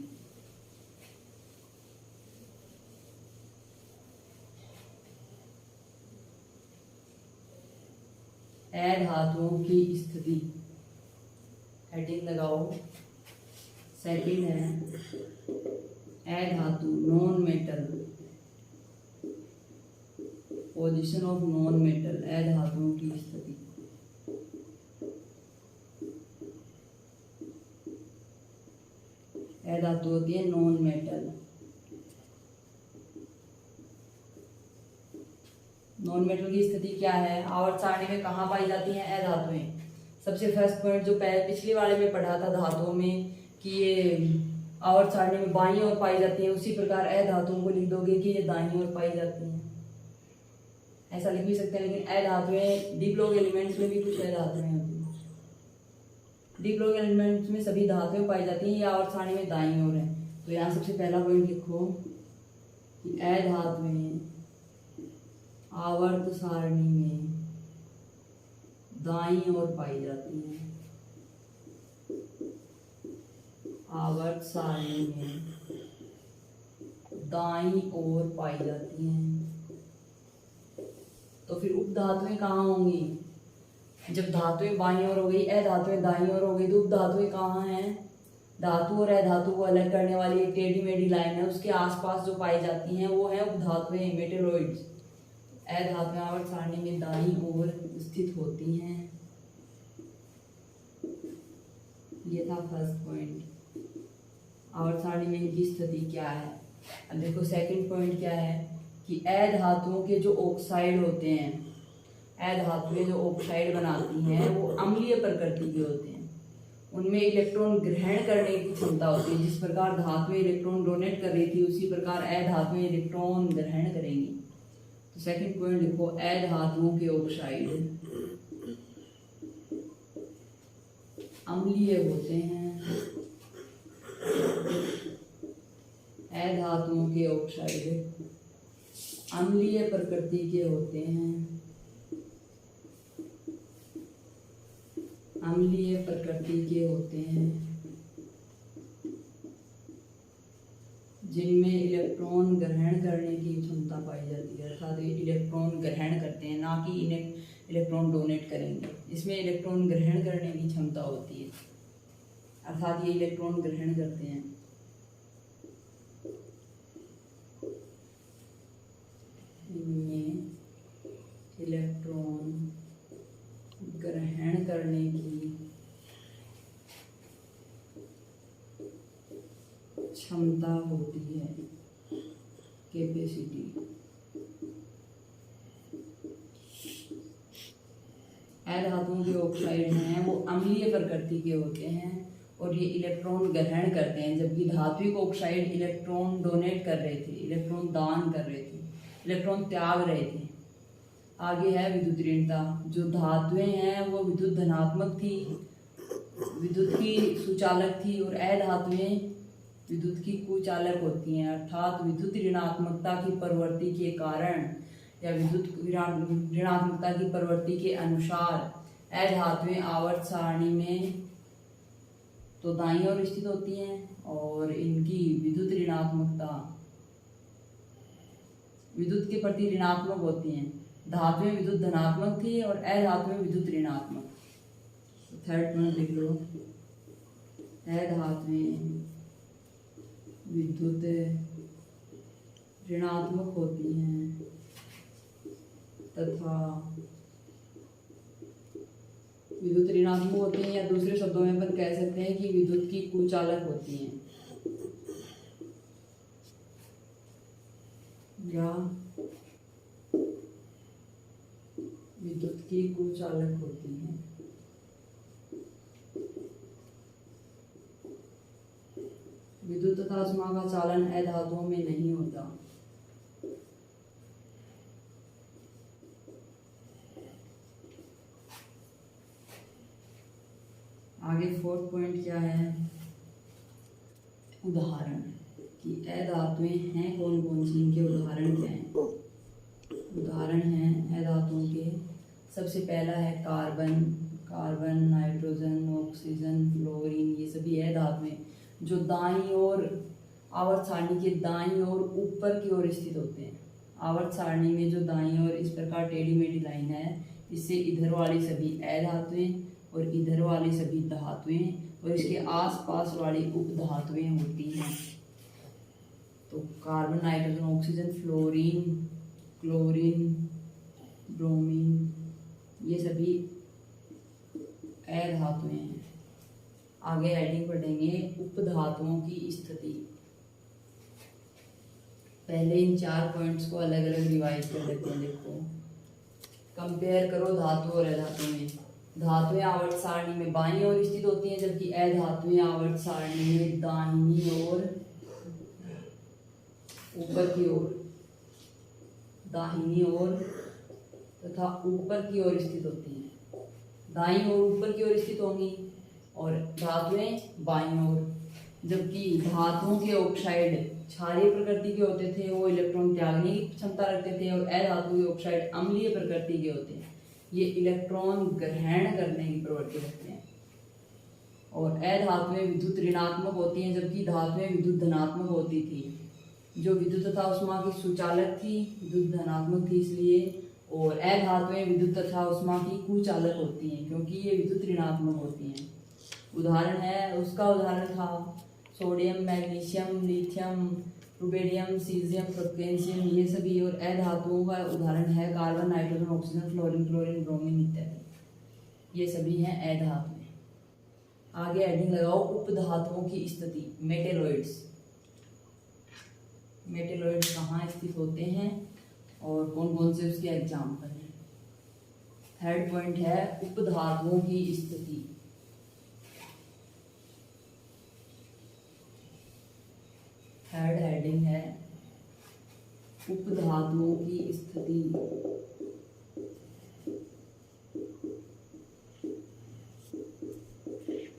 अधातुओं की स्थिति हेडिंग लगाओ। सेकंड है अधातु, non metal, position of non metal, अधातुओं की स्थिति। अधातु होती है नॉन मेटल। नॉन मेटल की स्थिति क्या है, आवर्त सारणी में कहाँ पाई जाती हैं अधातुएं। सबसे फर्स्ट पॉइंट जो पिछले वाले में पढ़ा था धातुओं में कि ये आवर्त सारणी में बाईं ओर पाई जाती है, उसी प्रकार अधातुओं को लिख दोगे कि ये दाईं ओर पाई जाती हैं। ऐसा लिख भी सकते हैं, लेकिन अधातुएं डी ब्लॉक एलिमेंट्स में भी कुछ अधातुएं होती हैं। डी ब्लॉक एलिमेंट्स में सभी धातुएं पाई जाती हैं, ये आवर्त सारणी में दाईं ओर है। तो यहाँ सबसे पहला पॉइंट लिखो कि अधातुएं आवर्त सारणी में दाईं ओर पाई जाती हैं। आवर्त सारणी में दाईं ओर पाई जाती हैं। तो फिर उपधातुएं कहाँ होंगी, जब धातुएं बाईं ओर हो गई, अधातुएं दाईं ओर हो गई, तो उपधातुएं कहाँ हैं। धातु और अधातु को अलग करने वाली एक टेढ़ी मेढ़ी लाइन है, उसके आसपास जो पाई जाती हैं वो है उपधातुएं, मेटेलॉइड्स। अधातुएं आवर्त सारणी में दाईं ओर स्थित होती हैं। ये था फर्स्ट पॉइंट, आवर्त सारणी में इनकी स्थिति क्या है। अब देखो सेकंड पॉइंट क्या है कि अधातुओं के जो ऑक्साइड होते हैं, अधातुएं जो ऑक्साइड बनाती हैं वो अम्लीय प्रकृति के होते हैं। उनमें इलेक्ट्रॉन ग्रहण करने की क्षमता होती है। जिस प्रकार धातुएं इलेक्ट्रॉन डोनेट कर रही थी उसी प्रकार अधातुएं इलेक्ट्रॉन ग्रहण करेंगी। तो सेकंड पॉइंट लिखो, अधातुओं के ऑक्साइड अम्लीय होते हैं। अधातुओं के ऑक्साइड अम्लीय प्रकृति के होते हैं। अम्लीय प्रकृति के होते हैं जिनमें इलेक्ट्रॉन ग्रहण करने की क्षमता पाई जाती है, अर्थात ये इलेक्ट्रॉन ग्रहण करते हैं, ना कि इन्हें इलेक्ट्रॉन डोनेट करेंगे। इसमें इलेक्ट्रॉन ग्रहण करने की क्षमता होती है, अर्थात ये इलेक्ट्रॉन ग्रहण करते हैं। इनमें इलेक्ट्रॉन ग्रहण करने की क्षमता होती है, कैपेसिटी। अधातुओं के ऑक्साइड हैं वो अम्लीय प्रकृति के होते हैं और ये इलेक्ट्रॉन ग्रहण करते हैं, जबकि धात्विक ऑक्साइड इलेक्ट्रॉन डोनेट कर रहे थे, इलेक्ट्रॉन दान कर रहे थे, इलेक्ट्रॉन त्याग रहे थे। आगे है विद्युत ऋणता। जो धातुएं हैं वो विद्युत धनात्मक थी, विद्युत की सुचालक थी, और अधातुएं विद्युत की कुचालक होती हैं, अर्थात विद्युत ऋणात्मकता की प्रवृत्ति के कारण या विद्युत ऋणात्मकता की प्रवृत्ति के अनुसार अधातुएं आवर्त सारणी में तो दाईं ओर स्थित होती हैं और इनकी विद्युत ऋणात्मकता विद्युत के प्रति ऋणात्मक होती हैं। धातुएं विद्युत धनात्मक थी और अधातुएं विद्युत ऋणात्मक। थर्ड पॉइंट लिख लो, अधातुएं विद्युत ऋणात्मक होती हैं तथा विद्युत ऋणात्मक होती हैं, या दूसरे शब्दों में अपन कह सकते हैं कि विद्युत की कुचालक होती हैं, या विद्युत की कुचालक होती हैं। विद्युत तथा उष्मा का चालन अधातुओं में नहीं होता। आगे फोर्थ पॉइंट क्या है, उदाहरण, कि अधातुएं हैं कौन कौन सी, इनके उदाहरण क्या हैं। उदाहरण हैं अधातुओं के, सबसे पहला है carbon, carbon, nitrogen, oxygen, fluorine, ये सभी अधातुएं जो दाईं ओर आवर्त सारणी के दाईं ओर ऊपर की ओर स्थित होते हैं। आवर्त सारणी में जो दाईं ओर इस प्रकार टेढ़ी मेढ़ी लाइन है, इससे इधर वाली सभी अधातुएं और इधर वाली सभी धातुएं और इसके आसपास वाली उपधातुएं होती हैं। तो carbon, nitrogen, oxygen, fluorine, chlorine, bromine, ये सभी अधातुएं हैं। आगे हेडिंग पढ़ेंगे उपधातुओं की स्थिति। पहले इन 4 पॉइंट्स को अलग अलग रिवाइज कर लेते हैं। देखो, कंपेयर करो धातु और अधातु में। धातुएं आवर्त सारणी में बाईं ओर स्थित होती हैं, जबकि अधातुएं आवर्त सारणी में दाहिनी ओर, ऊपर की ओर, दाहिनी ओर तथा ऊपर की ओर स्थित होती हैं। दाईं ओर ऊपर की ओर स्थित होंगी और धातुएं बाईं ओर। जबकि धातुओं के ऑक्साइड क्षारीय प्रकृति के होते थे, वो इलेक्ट्रॉन त्यागने की क्षमता रखते थे, और अधातु के ऑक्साइड अम्लीय प्रकृति के होते हैं, ये इलेक्ट्रॉन ग्रहण करने की प्रवृत्ति रखते हैं। और अधातुएं विद्युत ऋणात्मक होती हैं, जबकि धातुएं विद्युत धनात्मक होती थी। जो विद्युत तथा उष्मा की सुचालक थी, विद्युत धनात्मक थी इसलिए, और अधातुएं विद्युत तथा उष्मा की कुचालक होती हैं क्योंकि ये विद्युत ऋणात्मक होती हैं। उदाहरण है, उसका उदाहरण था sodium, magnesium, lithium, rubidium, caesium, फ्रिक्वेंशियम, ये सभी। और अधातुओं का उदाहरण है carbon, nitrogen, oxygen, fluorine, chlorine, bromine इत्यादि, ये सभी हैं अधातुएं। आगे हेडिंग लगाओ उपधातुओं की स्थिति। मेटेलॉइड्स, मेटेलॉइड्स कहाँ स्थित होते हैं और कौन कौन से उसके एग्जाम्पल हैं। थर्ड पॉइंट है उपधातुओं की स्थिति। उपधातुओं की स्थिति,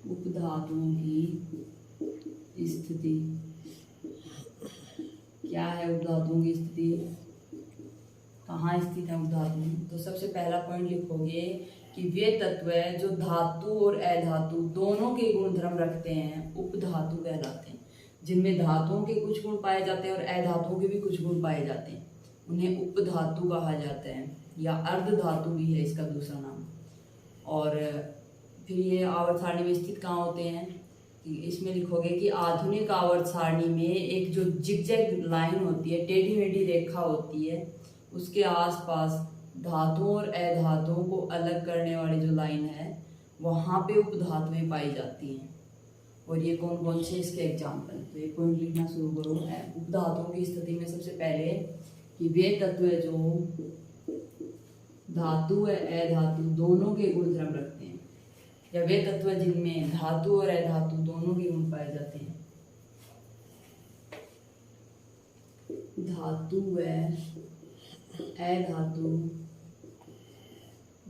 उपधातुओं की स्थिति क्या है? उपधातुओं की स्थिति कहाँ स्थित है उपधातु? तो सबसे पहला पॉइंट लिखोगे कि वे तत्व जो धातु और अधातु दोनों के गुणधर्म रखते हैं उपधातु कहलाते हैं। जिनमें धातुओं के कुछ गुण पाए जाते हैं और अधातुओं के भी कुछ गुण पाए जाते हैं, उन्हें उपधातु कहा जाता है, या अर्ध धातु भी है इसका दूसरा नाम। और फिर ये आवर्त सारणी में स्थित कहाँ होते हैं? इसमें लिखोगे कि आधुनिक आवर्त सारणी में एक जो जिगजैग लाइन होती है, टेढ़ी मेढ़ी रेखा होती है, उसके आसपास धातुओं और अधातुओं को अलग करने वाली जो लाइन है वहाँ पे उपधातुएं पाई जाती हैं। और ये कौन कौन से इसके एग्जाम्पल? तो ये पॉइंट लिखना शुरू करो। उपधातुओं की स्थिति में सबसे पहले कि वे तत्व जो धातु व अधातु दोनों के गुणधर्म रखते हैं, या वे तत्व जिनमें धातु और अधातु दोनों के गुण पाए जाते हैं। धातु व अधातु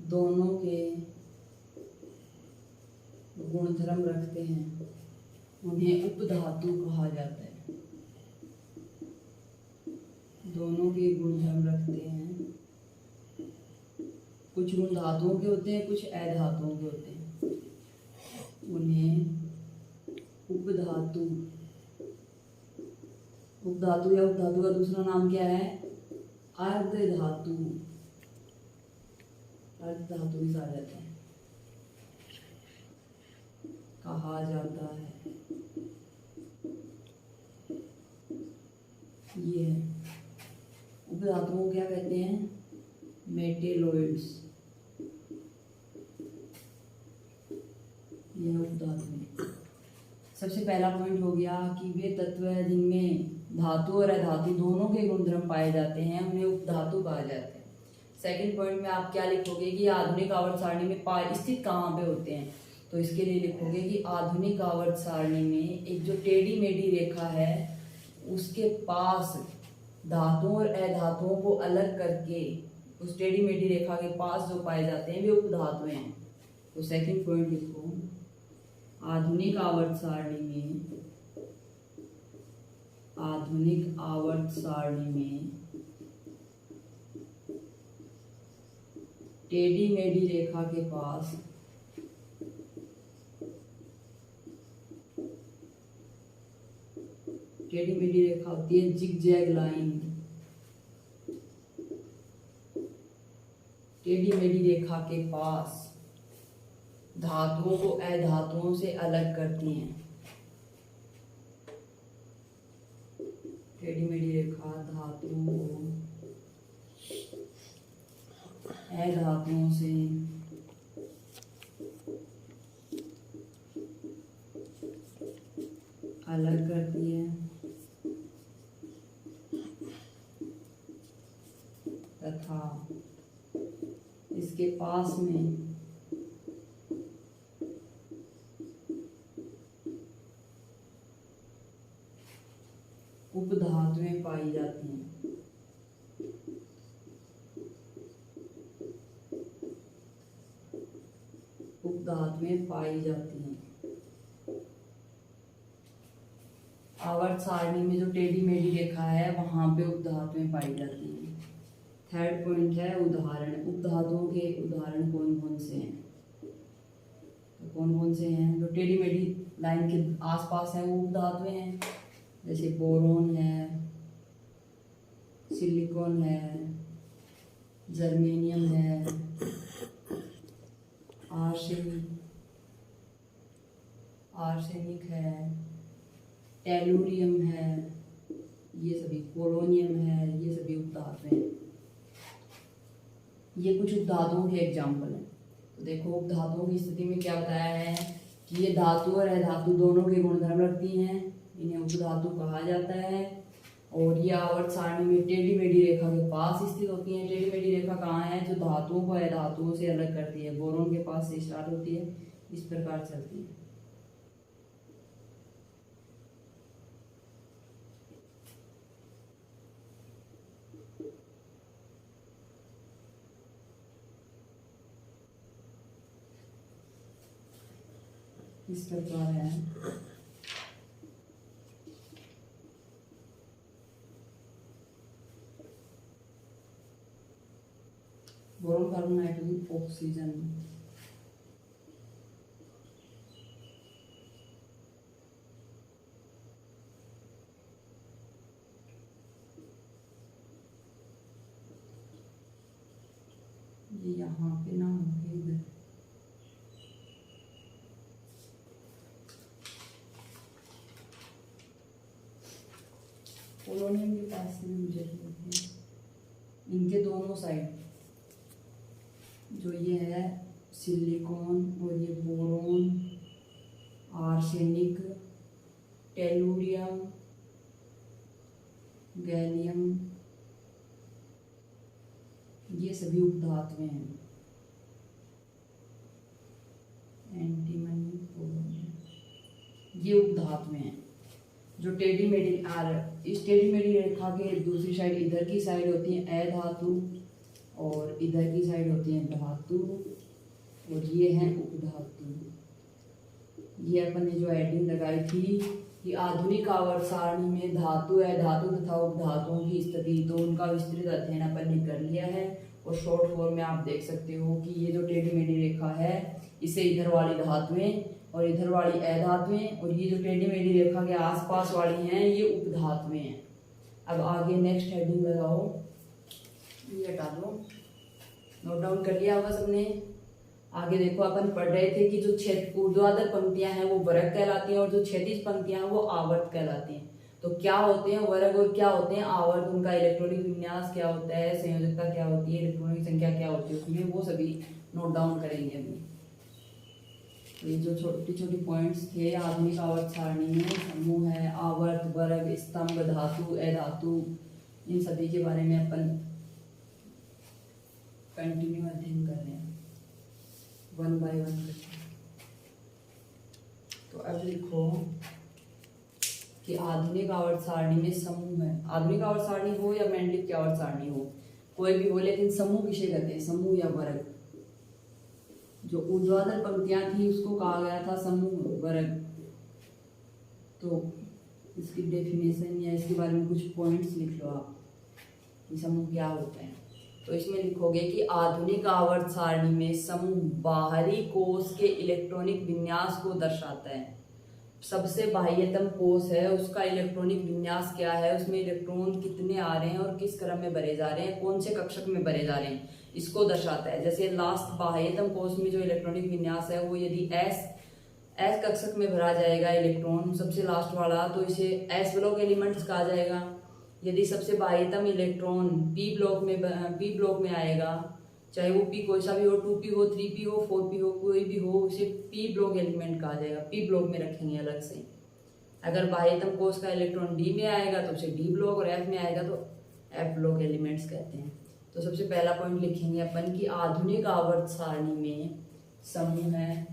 दोनों के गुणधर्म रखते हैं, उन्हें उपधातु कहा जाता है। दोनों के गुणधर्म रखते हैं, कुछ गुण धातुओं के होते हैं, कुछ अधातुओं के होते हैं, उन्हें उपधातु, उपधातु या उपधातु का दूसरा नाम क्या है? अर्धधातु, अर्धधातु भी कहा जाता है, कहा जाता है। ये है उपधातुओं को क्या कहते हैं? मेटेलोइड्स। यह उपधातु। सबसे पहला पॉइंट हो गया कि वे तत्व है जिनमें धातु और अधातु दोनों के गुणधर्म पाए जाते हैं, उन्हें उपधातु कहा जाता है। सेकंड पॉइंट में आप क्या लिखोगे कि आधुनिक आवर्त सारणी में स्थित कहाँ पे होते हैं? तो इसके लिए लिखोगे कि आधुनिक आवर्त सारणी में एक जो टेढ़ी मेढ़ी रेखा है उसके पास धातुओं और अधातुओं को अलग करके उस टेढ़ी मेढ़ी रेखा के पास जो पाए जाते हैं वे उपधातुएं हैं। तो सेकंड पॉइंट लिखो, आधुनिक आवर्त सारणी में, आधुनिक आवर्त सारणी में टेढ़ी मेढ़ी रेखा के पास टेढ़ी मेढ़ी रेखा होती है, जिगजैग लाइन, टेढ़ी मेढ़ी रेखा के पास धातुओं को अधातुओं से अलग करती हैं। टेढ़ी मेढ़ी रेखा धातुओं को अधातुओं से अलग करती है तथा इसके पास में उपधातुएं पाई जाती हैं। उपधातुएं पाई जाती हैं। आवर्त सारणी में जो टेढ़ी मेढ़ी रेखा है वहां पे उपधातुएं पाई जाती हैं। थर्ड पॉइंट है उदाहरण। उपधातुओं के उदाहरण कौन कौन से हैं? तो कौन कौन से हैं? जो टेढ़ी मेढ़ी लाइन के आसपास हैं वो उपधातुएं हैं, जैसे बोरोन है, सिलिकॉन है, जर्मेनियम है, आर्सेनिक है, टेलुरियम है, ये सभी, पोलोनियम है, ये सभी उपधातुएं हैं। ये कुछ उपधातुओं के एग्जाम्पल हैं। तो देखो उपधातुओं की स्थिति में क्या बताया है कि ये धातु और अधातु दोनों के गुणधर्म रखती हैं, इन्हें उपधातु कहा जाता है। और ये आवर्त सारणी में टेढ़ी मेढ़ी रेखा के पास स्थित होती हैं। टेढ़ी मेढ़ी रेखा कहाँ है? जो धातुओं को अधातुओं से अलग करती है, बोरोन के पास से स्टार्ट होती है, इस प्रकार चलती है। इस प्रकार है। Boron, carbon, nitrogen, oxygen. ये यहाँ पे ना होंगे इधर। पोलोनियम के पास में मुझे इनके दोनों साइड जो ये है सिलिकॉन और ये बोरोन, आर्सेनिक, टेलुरियम, गैलियम, ये सभी उपधातुएं हैं। एंटीमनी, पोलोनियम, ये उपधातुएं हैं जो टेढ़ी मेढ़ी इस टेढ़ी मेढ़ी रेखा के दूसरी साइड, इधर की साइड होती है अधातु और इधर की साइड होती है धातु, और ये है उपधातु। ये अपन ने जो हेडिंग लगाई थी कि आधुनिक आवर्त सारणी में धातु, अधातु तथा उपधातुओं की स्थिति, तो उनका विस्तृत अध्ययन अपन ने कर लिया है। और शॉर्ट फॉर्म में आप देख सकते हो कि ये जो टेढ़ी मेढ़ी रेखा है, इसे इधर वाली धातुएं और इधर वाली अधातुएं, और ये जो टेढ़ी मेढ़ी रेखा के आसपास वाली हैं ये उपधातुएं हैं। अब आगे नेक्स्ट हेडिंग लगाओ, ये हटा दो, नोट डाउन कर लिया होगा सबने। आगे देखो, अपन पढ़ रहे थे कि जो ऊर्ध्वाधर पंक्तियां हैं वो वर्ग कहलाती हैं और जो क्षैतिज पंक्तियां हैं वो आवर्त कहलाती हैं। तो क्या होते हैं वर्ग और क्या होते हैं आवर्त, उनका इलेक्ट्रॉनिक विन्यास क्या होता है, संयोजकता क्या होती है, इलेक्ट्रॉनों की संख्या क्या होती है उसमें, वो सभी नोट डाउन करेंगे अभी। तो ये जो छोटी छोटी पॉइंट्स थे आधुनिक आवर्त सारणी में, समूह है, आवर्त, वर्ग, स्तंभ, धातु, अधातु, इन सभी के बारे में अपन कंटिन्यू अध्ययन कर रहे हैं, वन बाय वन करके। तो अब लिखो कि आधुनिक आवर्त सारणी में समूह है। आधुनिक आवर्त सारणी हो या मेंडलिक की आवर्त सारणी हो, कोई भी हो, लेकिन समूह किसे कहते हैं, समूह या वर्ग। जो ऊर्ध्वाधर पंक्तियां थी उसको कहा गया था समूह, वर्ग। तो इसकी डेफिनेशन या इसके बारे में कुछ पॉइंट्स लिख लो आप कि समूह क्या होते हैं। तो इसमें लिखोगे कि आधुनिक आवर्त सारणी में समूह बाहरी कोष के इलेक्ट्रॉनिक विन्यास को दर्शाता है। सबसे बाह्यतम कोष है उसका इलेक्ट्रॉनिक विन्यास क्या है, उसमें इलेक्ट्रॉन कितने आ रहे हैं और किस क्रम में भरे जा रहे हैं, कौन से कक्षक में भरे जा रहे हैं, इसको दर्शाता है। जैसे लास्ट बाह्यतम कोष में जो इलेक्ट्रॉनिक विन्यास है वो यदि एस कक्षक में भरा जाएगा इलेक्ट्रॉन, सबसे लास्ट वाला, तो इसे एस ब्लॉक एलिमेंट्स कहा जाएगा। यदि सबसे बाह्यतम इलेक्ट्रॉन पी ब्लॉक में आएगा, चाहे वो पी कोई सा भी हो, 2p हो, 3p हो, 4p हो, कोई भी हो, उसे पी ब्लॉक एलिमेंट कहा जाएगा, पी ब्लॉक में रखेंगे अलग से। अगर बाह्यतम कोष का इलेक्ट्रॉन डी में आएगा तो उसे डी ब्लॉक, और एफ में आएगा तो एफ ब्लॉक एलिमेंट्स कहते हैं। तो सबसे पहला पॉइंट लिखेंगे अपन कि आधुनिक आवर्त सारणी में समूह है,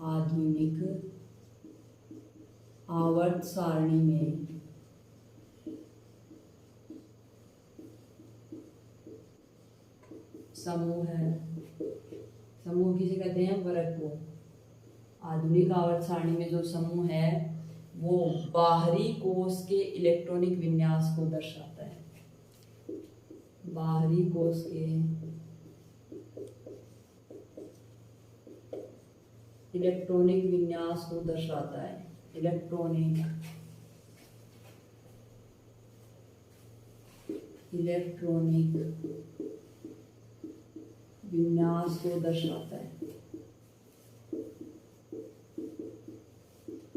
आधुनिक आवर्त सारणी में समूह है। समूह किसे कहते हैं, वर्ग को। आधुनिक आवर्त सारणी में जो समूह है वो बाहरी कोष के इलेक्ट्रॉनिक विन्यास को दर्शाता है, बाहरी कोष के इलेक्ट्रॉनिक विन्यास को दर्शाता है, इलेक्ट्रॉनिक विन्यास को दर्शाता है।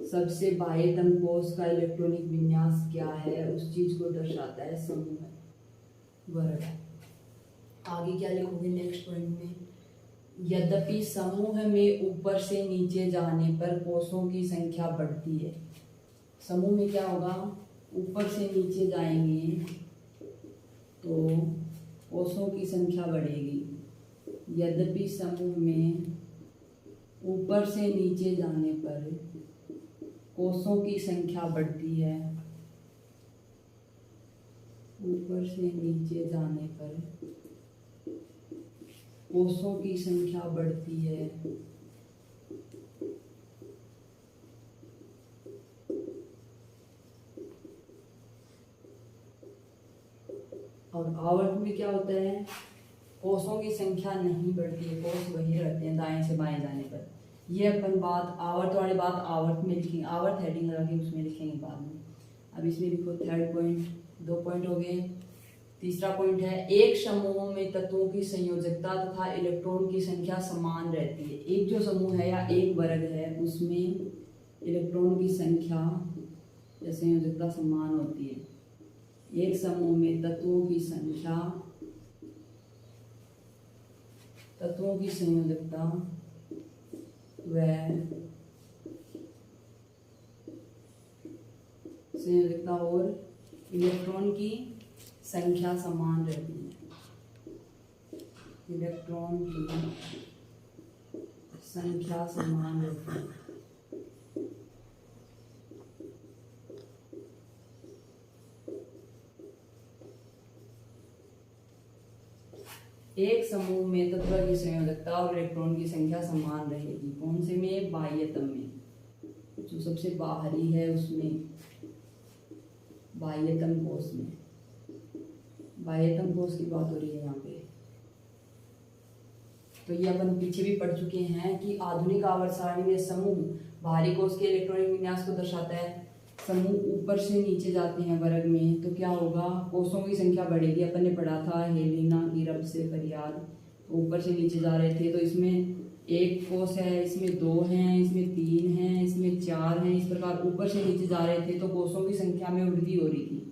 सबसे बाह्यतम कोष का इलेक्ट्रॉनिक विन्यास क्या है उस चीज को दर्शाता है समूह, वर्ग। आगे क्या लिखोगे नेक्स्ट पॉइंट में, यद्यपि समूह में ऊपर से नीचे जाने पर कोषों की संख्या बढ़ती है। समूह में क्या होगा, ऊपर से नीचे जाएंगे तो कोषों की संख्या बढ़ेगी। यद्यपि समूह में ऊपर से नीचे जाने पर कोषों की संख्या बढ़ती है, ऊपर से नीचे जाने पर कोषों की संख्या बढ़ती है, आवर्त में क्या होता है, कोषों की संख्या नहीं बढ़ती है, कोष वही रहते हैं दाएं से बाएं जाने पर। ये अपन बात आवर्त वाली बात आवर्त में लिखेंगे, आवर्त हेडिंग लगा के उसमें लिखेंगे बाद में। अब इसमें लिखो थर्ड पॉइंट, 2 पॉइंट हो गए। तीसरा पॉइंट है एक समूह में तत्वों की संयोजकता तथा इलेक्ट्रॉन की संख्या समान रहती है। एक जो समूह है या एक वर्ग है उसमें इलेक्ट्रॉन की संख्या या संयोजकता समान होती है। एक समूह में तत्वों की संयोजकता और इलेक्ट्रॉन की संख्या समान रहती है। इलेक्ट्रॉन की संख्या समान रहती है। एक समूह में तत्व की संयोजकता और इलेक्ट्रॉन की संख्या समान रहेगी। कौन से में? बाह्यतम में, जो सबसे बाहरी है उसमें, बाह्यतम कोष में। बाह्यतम कोष की बात हो रही है यहाँ पे। तो ये अपन पीछे भी पढ़ चुके हैं कि आधुनिक आवर्त सारणी में समूह बाहरी कोष के इलेक्ट्रॉनिक विन्यास को दर्शाता है। समूह ऊपर से नीचे जाते हैं वर्ग में तो क्या होगा, कोषों की संख्या बढ़ेगी। अपन ने पढ़ा था हेलिना की रब से फरियाद, तो ऊपर से नीचे जा रहे थे तो इसमें एक कोष है, इसमें 2 हैं, इसमें 3 हैं, इसमें 4 हैं, इस प्रकार ऊपर से नीचे जा रहे थे तो कोषों की संख्या में वृद्धि हो रही थी।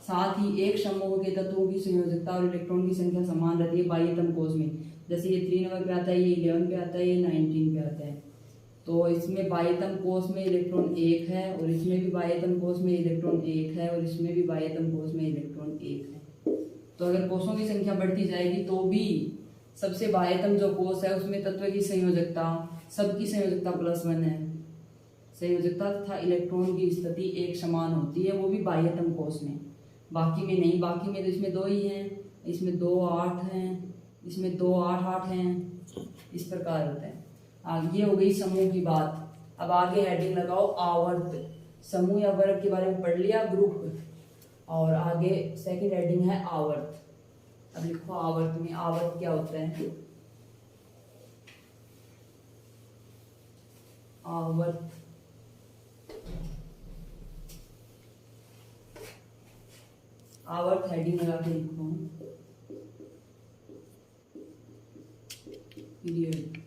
साथ ही एक समूह के तत्वों की संयोजकता और इलेक्ट्रॉन की संख्या समान रहती है बाह्यतम कोष में। जैसे ये 3 नंबर पे आता है, ये 11 पे आता है, ये 19 पे आता है। तो इसमें बाह्यतम कोष में इलेक्ट्रॉन 1 है और इसमें भी बाह्यतम कोष में इलेक्ट्रॉन 1 है और इसमें भी बाह्यतम कोष में इलेक्ट्रॉन 1 है। तो अगर कोषों की संख्या बढ़ती जाएगी तो भी सबसे बाह्यतम जो कोष है उसमें तत्व की संयोजकता, सबकी संयोजकता +1 है। संयोजकता तथा इलेक्ट्रॉन की स्थिति एक समान होती है, वो भी बाह्यतम कोष में, बाकी में नहीं। बाकी में तो इसमें 2 ही हैं, इसमें 2 8 हैं, इसमें 2 8 8 हैं, इस प्रकार होता है। आगे हो गई समूह की बात। अब आगे हेडिंग लगाओ आवर्त। समूह या वर्ग के बारे में पढ़ लिया, ग्रुप, और आगे सेकंड हेडिंग है आवर्त। अब लिखो आवर्त में, आवर्त क्या होता है? आवर्त आवर्त हेडिंग लगा के लिखो पीरियड।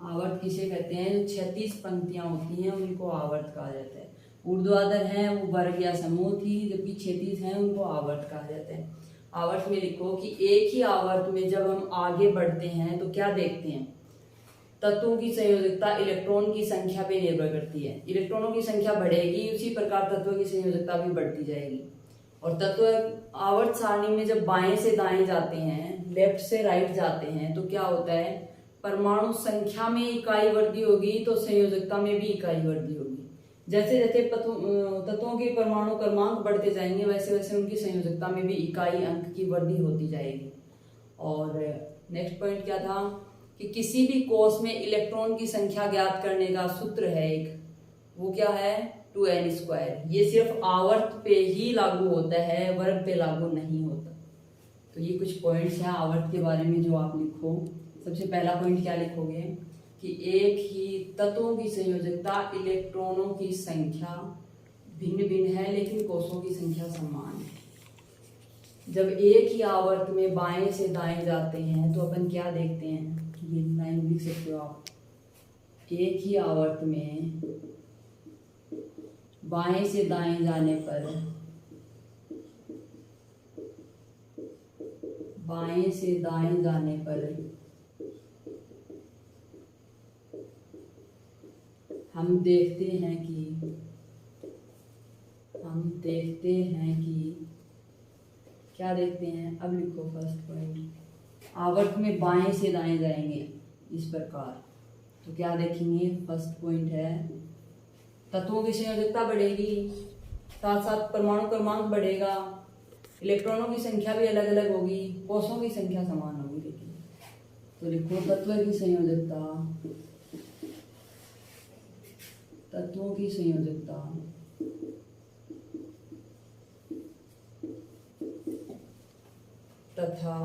आवर्त किसे कहते हैं? जो 36 पंक्तियां होती हैं उनको आवर्त कहा जाता है। ऊर्ध्वाधर हैं वो वर्ग या समूह थी, जबकि 36 हैं उनको आवर्त कहा जाता है। आवर्त में लिखो कि एक ही आवर्त में जब हम आगे बढ़ते हैं तो क्या देखते हैं, तत्वों की संयोजकता इलेक्ट्रॉन की संख्या पे निर्भर करती है। इलेक्ट्रॉनों की संख्या बढ़ेगी, उसी प्रकार तत्वों की संयोजकता भी बढ़ती जाएगी। और तत्व आवर्त सारणी में जब बाएं से दाएं जाते हैं, लेफ्ट से राइट जाते हैं, तो क्या होता है, परमाणु संख्या में इकाई वृद्धि होगी तो संयोजकता में भी इकाई वृद्धि होगी। जैसे जैसे तत्वों के परमाणु क्रमांक बढ़ते जाएंगे वैसे वैसे उनकी संयोजकता में भी इकाई अंक की वृद्धि होती जाएगी। और नेक्स्ट पॉइंट क्या था कि किसी भी कोष में इलेक्ट्रॉन की संख्या ज्ञात करने का सूत्र है एक, वो क्या है, 2n²। ये सिर्फ आवर्त पे ही लागू होता है, वर्ग पे लागू नहीं होता। तो ये कुछ पॉइंट्स हैं आवर्त के बारे में जो आप लिखो। सबसे पहला पॉइंट क्या लिखोगे कि एक ही तत्वों की संयोजकता इलेक्ट्रॉनों की संख्या भिन्न भिन्न है लेकिन कोषों की संख्या समान है। जब एक ही आवर्त में बाएं से दाएं जाते हैं तो अपन क्या देखते हैं, ये लाइन लिख सकते हो आप। एक ही आवर्त में बाएं से दाएं जाने पर, बाएं से दाएं जाने पर हम देखते हैं कि क्या देखते हैं। अब लिखो फर्स्ट पॉइंट, आवर्त में बाएं से दाएं जाएंगे इस प्रकार, तो क्या देखेंगे, फर्स्ट पॉइंट है तत्वों की संयोजकता बढ़ेगी, साथ साथ परमाणु क्रमांक बढ़ेगा, इलेक्ट्रॉनों की संख्या भी अलग अलग होगी, कोषों की संख्या समान होगी। लेकिन तो लिखो तत्वों की संयोजकता तथा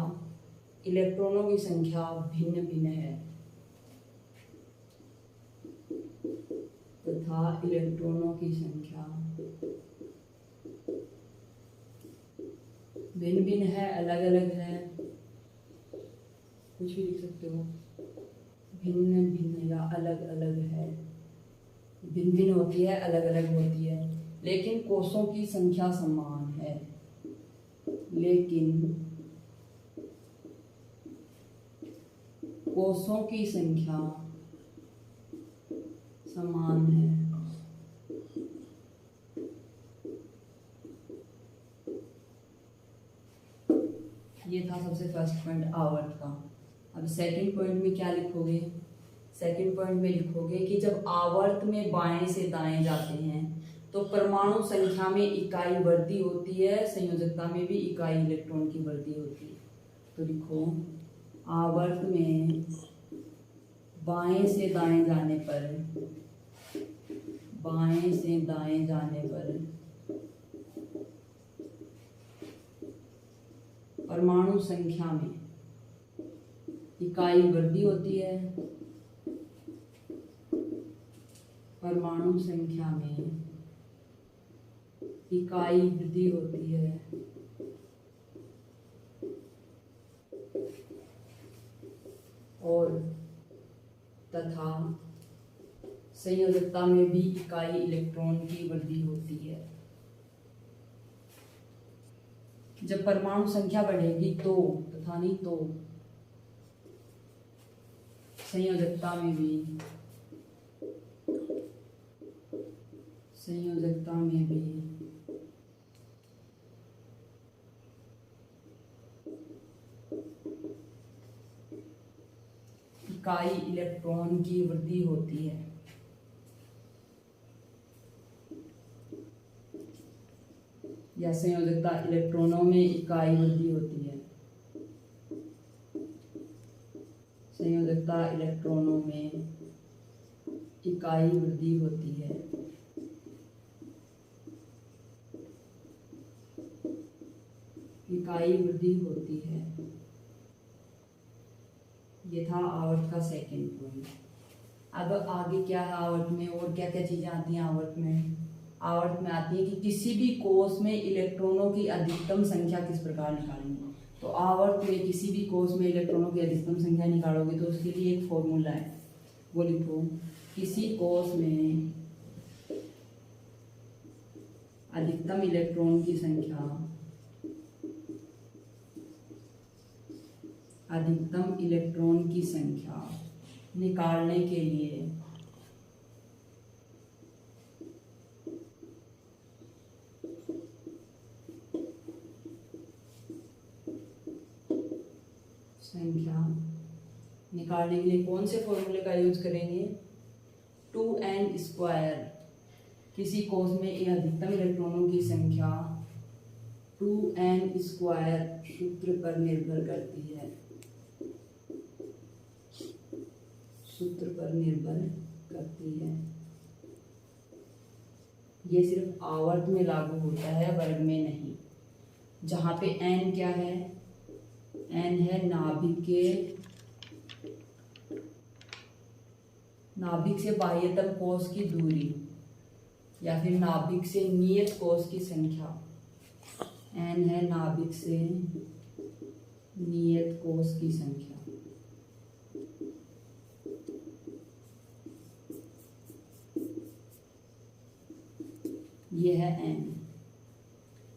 इलेक्ट्रॉनों की संख्या भिन्न भिन्न है। तथा इलेक्ट्रॉनों की संख्या भिन्न भिन्न है, अलग अलग है, कुछ भी लिख सकते हो। भिन्न भिन्न या अलग अलग है, भिन्न भिन्न होती है, अलग अलग होती है, लेकिन कोषों की संख्या समान है। लेकिन कोषों की संख्या समान है। ये था सबसे फर्स्ट पॉइंट आवर्त का। अब सेकंड पॉइंट में क्या लिखोगे? सेकंड पॉइंट में लिखोगे कि जब आवर्त में बाएं से दाएं जाते हैं तो परमाणु संख्या में इकाई वृद्धि होती है, संयोजकता में भी इकाई इलेक्ट्रॉन की वृद्धि होती है। तो लिखो आवर्त में बाएं से दाएं जाने पर, बाएं से दाएं जाने पर परमाणु संख्या में इकाई वृद्धि होती है। परमाणु संख्या में इकाई वृद्धि होती है और तथा संयोजकता में भी इकाई इलेक्ट्रॉन की वृद्धि होती है। जब परमाणु संख्या बढ़ेगी तो, तथा नहीं तो, संयोजकता में भी इकाई इलेक्ट्रॉन की वृद्धि होती है। या संयोजकता इलेक्ट्रॉनों में इकाई वृद्धि होती है। संयोजकता इलेक्ट्रॉनों में इकाई वृद्धि होती है। इकाई वृद्धि होती है। ये था आवर्त का सेकंड पॉइंट। अब आगे क्या है आवर्त में, और क्या क्या चीजें आती हैं आवर्त में? आवर्त में आती है कि किसी भी कोष में इलेक्ट्रॉनों की अधिकतम संख्या किस प्रकार निकालेंगे। तो आवर्त में किसी भी कोष में इलेक्ट्रॉनों की अधिकतम संख्या निकालोगे तो उसके लिए एक फॉर्मूला है, वो लिखो। किसी कोष में अधिकतम इलेक्ट्रॉन की संख्या, अधिकतम इलेक्ट्रॉन की संख्या निकालने के लिए कौन से फॉर्मूले का यूज करेंगे? 2n²। किसी कोष में ये अधिकतम इलेक्ट्रॉनों की संख्या 2n² सूत्र पर निर्भर करती है। सूत्र पर निर्भर करती है। ये सिर्फ आवर्त में लागू होता है, वर्ग में नहीं। जहाँ पे n क्या है? n है नाभिक से बाह्यतम कोष की दूरी, या फिर नाभिक से नियत कोष की संख्या। n है नाभिक से नियत कोष की संख्या। ये है n।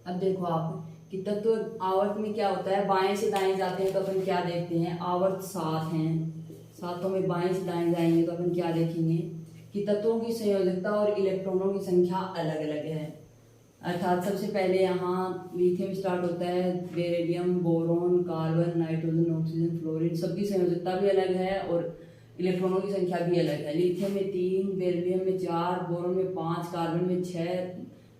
अब देखो आप कि तत्व आवर्त में क्या होता है, बाएं से दाएं जाते हैं तो अपन क्या देखते हैं? आवर्त 7 हैं, सातों में बाएं से दाएं जाएंगे तो अपन क्या देखेंगे कि तत्वों की संयोजकता और इलेक्ट्रॉनों की संख्या अलग अलग है। अर्थात सबसे पहले यहाँ लिथियम स्टार्ट होता है, beryllium, boron, carbon, nitrogen, oxygen, fluorine, सबकी संयोजकता भी अलग है और इलेक्ट्रॉनों की संख्या भी अलग है। लिथियम में 3, बेरिलियम में 4, बोरोन में 5, कार्बन में 6,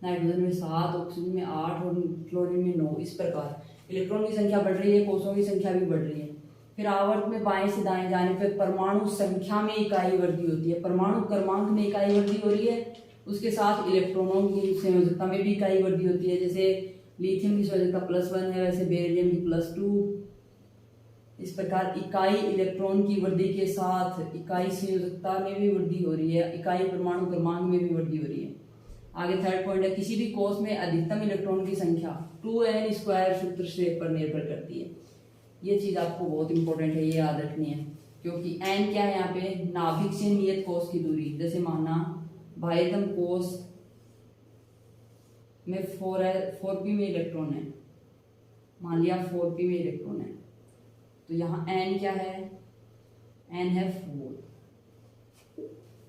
नाइट्रोजन में 7, ऑक्सीजन में 8 और फ्लोरीन में 9। इस प्रकार इलेक्ट्रॉन की संख्या बढ़ रही है, कोषों की संख्या भी बढ़ रही है। फिर आवर्त में बाएं से दाएं जाने पर परमाणु संख्या में इकाई वृद्धि होती है, परमाणु क्रमांक में इकाई वृद्धि हो रही है, उसके साथ इलेक्ट्रॉनों की संयोजकता में भी इकाई वृद्धि होती है। जैसे लिथियम की संयोजकता +1 है, वैसे बेरिलियम की +2। इस प्रकार इकाई इलेक्ट्रॉन की वृद्धि के साथ इकाई संयोजकता में भी वृद्धि हो रही है, इकाई परमाणु क्रमांक में भी वृद्धि हो रही है। आगे थर्ड पॉइंट है, किसी भी कोष में अधिकतम इलेक्ट्रॉन की संख्या 2n² सूत्र से पर निर्भर करती है। ये चीज आपको बहुत इंपॉर्टेंट है, ये याद रखनी है, क्योंकि n क्या है यहाँ पे, नाभिक से नियत कोष की दूरी। जैसे माना बाह्यतम कोष में 4p में इलेक्ट्रॉन है, मान लिया 4p में इलेक्ट्रॉन है, तो यहाँ n क्या है, n है 4,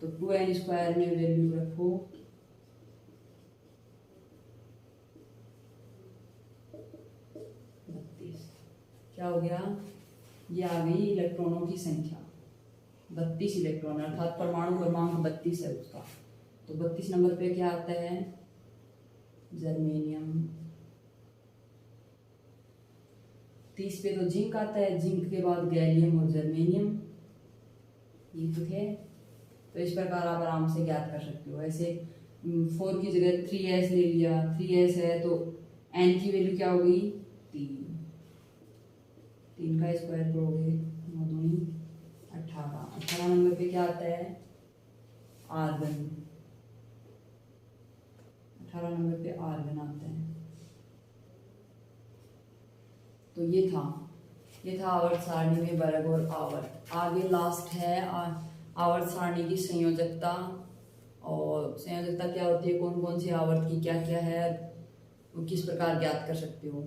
तो 2n² में वैल्यू रखो 32। क्या हो गया, ये आ गई इलेक्ट्रॉनों की संख्या 32 इलेक्ट्रॉन, अर्थात परमाणु क्रमांक 32 है उसका। तो 32 नंबर पे क्या आता है, जर्मेनियम। 30 पे तो जिंक आता है, जिंक के बाद गैलियम और जर्मेनियम, ये तो है। तो इस प्रकार आप आराम से ज्ञात कर सकते हो। ऐसे 4 की जगह 3s ले लिया, 3s है तो n की वैल्यू क्या हो गई, 3 का स्क्वायर करोगे 9 दूनी 18। 18 नंबर पे क्या आता है, आर्गन। 18 नंबर पे आर्गन आता है। तो ये था आवर्त सारणी में वर्ग और आवर्त। आगे लास्ट है आवर्त सारणी की संयोजकता। और संयोजकता क्या होती है, कौन कौन सी आवर्त की क्या क्या है, वो किस प्रकार ज्ञात कर सकते हो।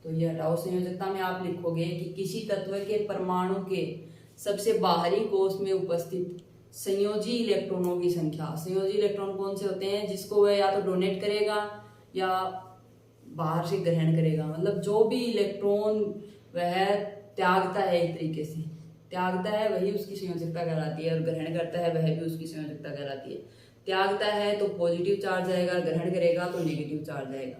तो ये हटाओ। संयोजकता में आप लिखोगे कि किसी तत्व के परमाणु के सबसे बाहरी कोष में उपस्थित संयोजी इलेक्ट्रॉनों की संख्या। संयोजी इलेक्ट्रॉन कौन से होते हैं, जिसको वह या तो डोनेट करेगा या बाहर से ग्रहण करेगा। मतलब जो भी इलेक्ट्रॉन वह त्यागता है, एक तरीके से त्यागता है, वही उसकी संयोजकता कहलाती है, और ग्रहण करता है वह भी उसकी संयोजकता कहलाती है। त्यागता है तो पॉजिटिव चार्ज आएगा, ग्रहण करेगा तो नेगेटिव चार्ज आएगा।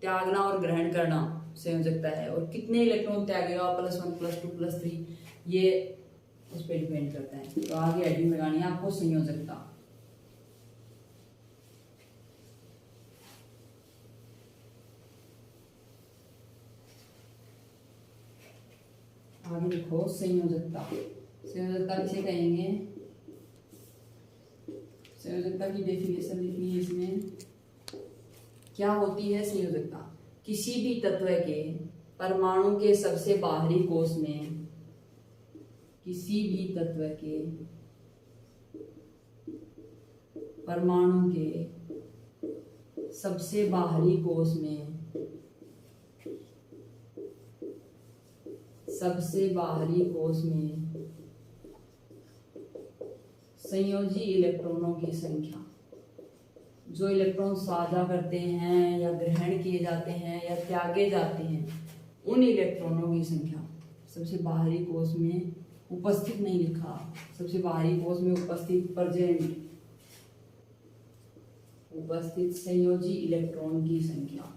त्यागना और ग्रहण करना संयोजकता है। और कितने इलेक्ट्रॉन त्यागेगा, +1 +2 +3, ये उस पर डिपेंड करता है। तो आगे हेडिंग लगानी है आपको संयोजकता। आगे लिखो संयोजकता। संयोजकता किसे कहेंगे, संयोजकता की डेफिनेशन लिखनी है इसमें। क्या होती है संयोजकता, किसी भी तत्व के परमाणु के सबसे बाहरी कोष में, किसी भी तत्व के परमाणु के सबसे बाहरी कोष में, सबसे बाहरी कोष में संयोजी इलेक्ट्रॉनों की संख्या। जो इलेक्ट्रॉन साझा करते हैं या ग्रहण किए जाते हैं या त्यागे जाते हैं, उन इलेक्ट्रॉनों की संख्या। सबसे बाहरी कोष में उपस्थित नहीं लिखा, सबसे बाहरी कोष में उपस्थित, प्रेजेंट उपस्थित संयोजी इलेक्ट्रॉन की संख्या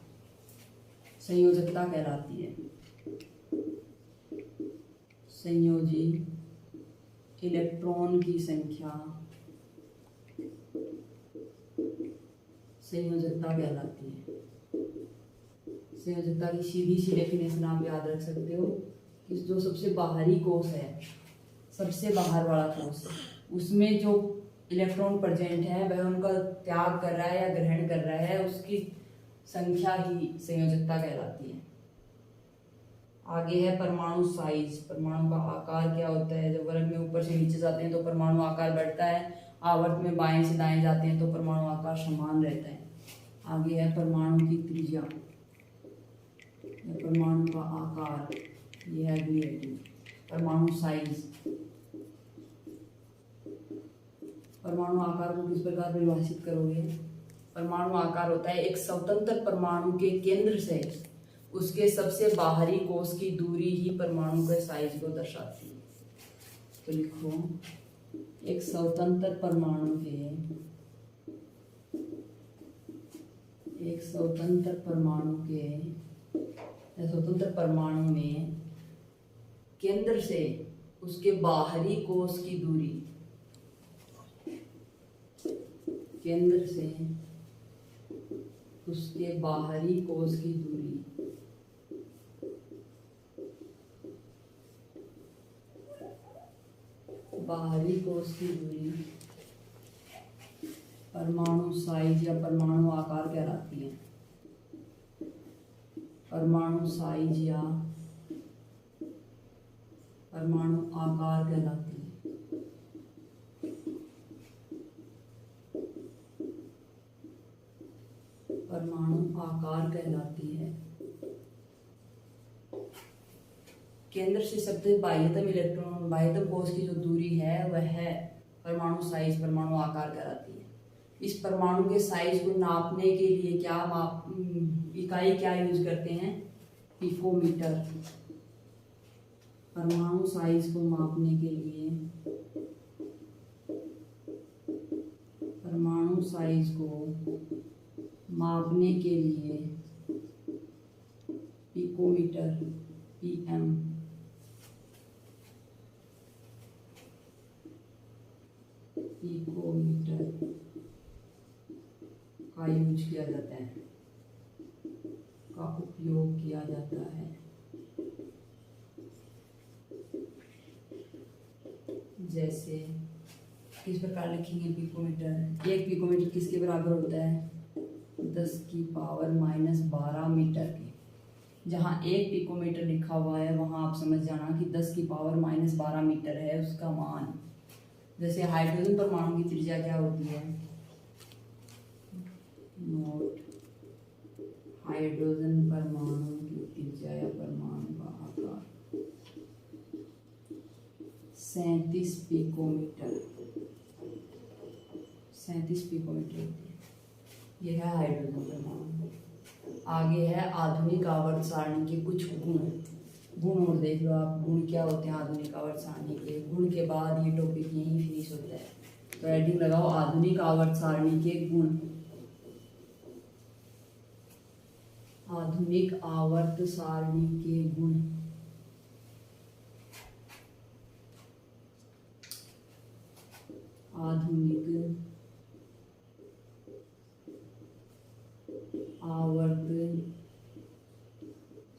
संयोजकता कहलाती है। संयोजी इलेक्ट्रॉन की संख्या संयोजकता कहलाती है। संयोजकता की सीधी सी डेफिनेशन आप याद रख सकते हो कि जो सबसे बाहरी कोष है, सबसे बाहर वाला कोष, उसमें जो इलेक्ट्रॉन प्रेजेंट है वह उनका त्याग कर रहा है या ग्रहण कर रहा है, उसकी संख्या ही संयोजकता कहलाती है। आगे है परमाणु साइज। परमाणु का आकार क्या होता है, जब वर्ग में ऊपर से नीचे जाते हैं तो परमाणु आकार बढ़ता है, आवर्त में बाएं से दाएं जाते हैं तो परमाणु आकार समान रहता है। आगे है परमाणु की त्रिज्या, परमाणु का आकार, ये है अगली हेडिंग। परमाणु साइज, परमाणु आकार को किस प्रकार परिभाषित करोगे। परमाणु आकार होता है एक स्वतंत्र परमाणु के केंद्र से उसके सबसे बाहरी कोष की दूरी ही परमाणु के साइज को दर्शाती है। तो लिखो, एक स्वतंत्र परमाणु के, एक स्वतंत्र परमाणु के, स्वतंत्र परमाणु में केंद्र से उसके बाहरी कोष की दूरी, केंद्र से उसके बाहरी कोश की दूरी परमाणु साइज या परमाणु आकार कहलाती है। परमाणु साइज या परमाणु आकार कहलाती है। परमाणु आकार कहलाती है। केंद्र से सबसे बाह्यतम कोश की जो दूरी है वह है परमाणु साइज, परमाणु आकार कहलाती है। इस परमाणु के साइज को नापने के लिए इकाई क्या यूज करते हैं? पिकोमीटर। परमाणु साइज को मापने के लिए पिकोमीटर पीएम पिकोमीटर का यूज किया जाता है, का उपयोग किया जाता है। जैसे किस प्रकार लिखेंगे पिकोमीटर? एक पिकोमीटर किसके बराबर होता है? 10⁻⁻12 मीटर के। जहाँ एक पिकोमीटर लिखा हुआ है वहाँ आप समझ जाना कि 10⁻⁻12 मीटर है उसका मान। जैसे हाइड्रोजन परमाणु की त्रिज्या क्या होती है? नोट हाइड्रोजन परमाणु की त्रिज्या या परमाणु का आकार 37 पिकोमीटर। 37 पिकोमीटर होती है। यह है हाइड्रोजन परमाणु। आगे है आधुनिक आवर्त सारणी के कुछ गुण और देख लो आप, गुण क्या होते हैं आधुनिक आवर्त सारणी के। गुण के बाद ये टॉपिक यहीं फिनिश होता है, तो हेडिंग लगाओ आधुनिक आवर्त सारणी के गुण। आधुनिक आवर्त सारणी के गुण। आधुनिक आवर्त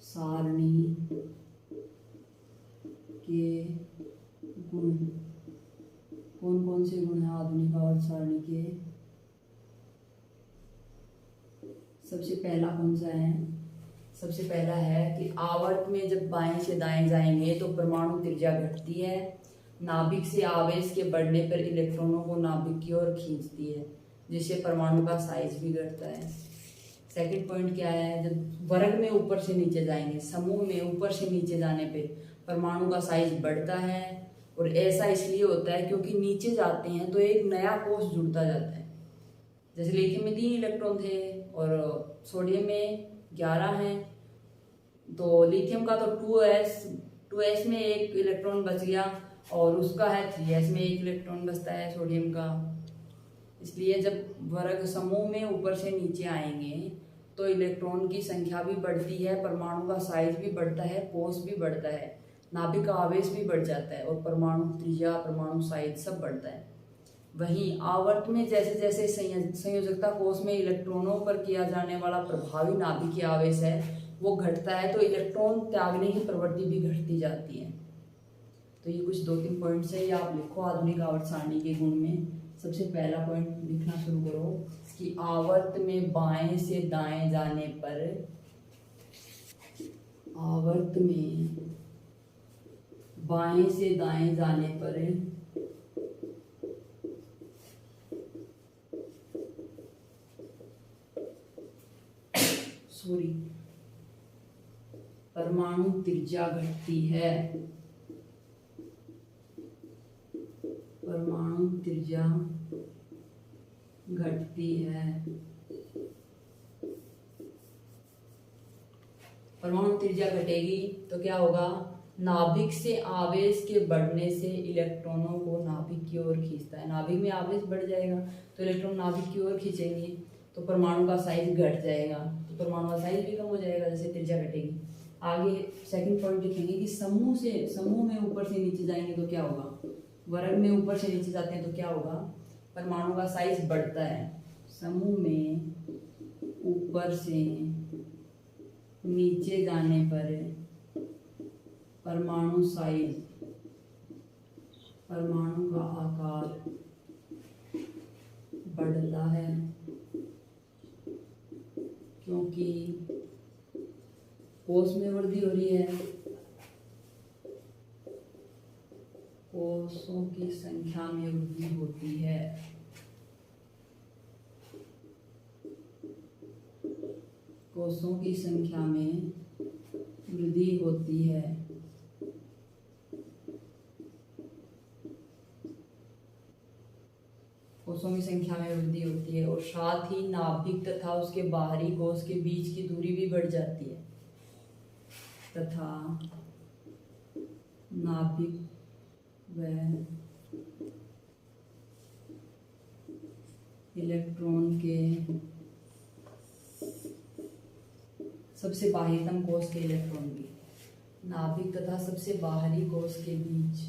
सारणी के गुण। कौन कौन से गुण हैं आधुनिक आवर्त सारणी के? सबसे पहला कौन सा है? सबसे पहला है कि आवर्त में जब बाएं से दाएं जाएंगे तो परमाणु त्रिज्या घटती है। नाभिक से आवेश के बढ़ने पर इलेक्ट्रॉनों को नाभिक की ओर खींचती है, जिससे परमाणु का साइज भी घटता है। सेकंड पॉइंट क्या है? जब वर्ग में ऊपर से नीचे जाएंगे, समूह में ऊपर से नीचे जाने पे परमाणु का साइज बढ़ता है। और ऐसा इसलिए होता है क्योंकि नीचे जाते हैं तो एक नया कोष जुड़ता जाता है। जैसे लिथियम में 3 इलेक्ट्रॉन थे और सोडियम में 11 हैं, तो लिथियम का तो 2s में एक इलेक्ट्रॉन बच गया और उसका है 3s में एक इलेक्ट्रॉन बचता है सोडियम का। इसलिए जब वर्ग समूह में ऊपर से नीचे आएंगे तो इलेक्ट्रॉन की संख्या भी बढ़ती है, परमाणु का साइज भी बढ़ता है, कोष भी बढ़ता है, नाभिक का आवेश भी बढ़ जाता है और परमाणु त्रिज्या, परमाणु साइज सब बढ़ता है। वहीं आवर्त में जैसे जैसे संयोजकता कोष में इलेक्ट्रॉनों पर किया जाने वाला प्रभावी नाभिकीय आवेश है वो घटता है, तो इलेक्ट्रॉन त्यागने की प्रवृत्ति भी घटती जाती है। तो ये कुछ 2-3 पॉइंट्स है, ये आप लिखो आधुनिक आवर्त सारणी के गुण में। सबसे पहला पॉइंट लिखना शुरू करो कि आवर्त में बाएं से दाएं जाने पर, आवर्त में बाएं से दाएं जाने पर परमाणु त्रिज्या घटती है। परमाणु त्रिज्या घटती है। परमाणु त्रिज्या घटेगी तो क्या होगा? नाभिक से आवेश के बढ़ने से इलेक्ट्रॉनों को नाभिक की ओर खींचता है। नाभिक में आवेश बढ़ जाएगा तो इलेक्ट्रॉन नाभिक की ओर खींचेंगे तो परमाणु का साइज घट जाएगा, तो परमाणु का साइज भी कम हो जाएगा जैसे त्रिज्या घटेगी। आगे सेकंड पॉइंट लिखेंगे कि समूह में ऊपर से नीचे जाएंगे तो क्या होगा? वर्ग में ऊपर से नीचे जाते हैं तो क्या होगा? परमाणु का साइज बढ़ता है। समूह में ऊपर से नीचे जाने पर परमाणु साइज, परमाणु का आकार बढ़ता है, क्योंकि कोश में वृद्धि हो रही है, कोषों की संख्या में वृद्धि होती है। कोषों की संख्या में वृद्धि होती है। कोषों की संख्या में वृद्धि होती है और साथ ही नाभिक तथा उसके बाहरी कोष के बीच की दूरी भी बढ़ जाती है, तथा नाभिक व इलेक्ट्रॉन के सबसे बाह्यतम कोष के इलेक्ट्रॉन की, नाभिक तथा सबसे बाहरी कोष के बीच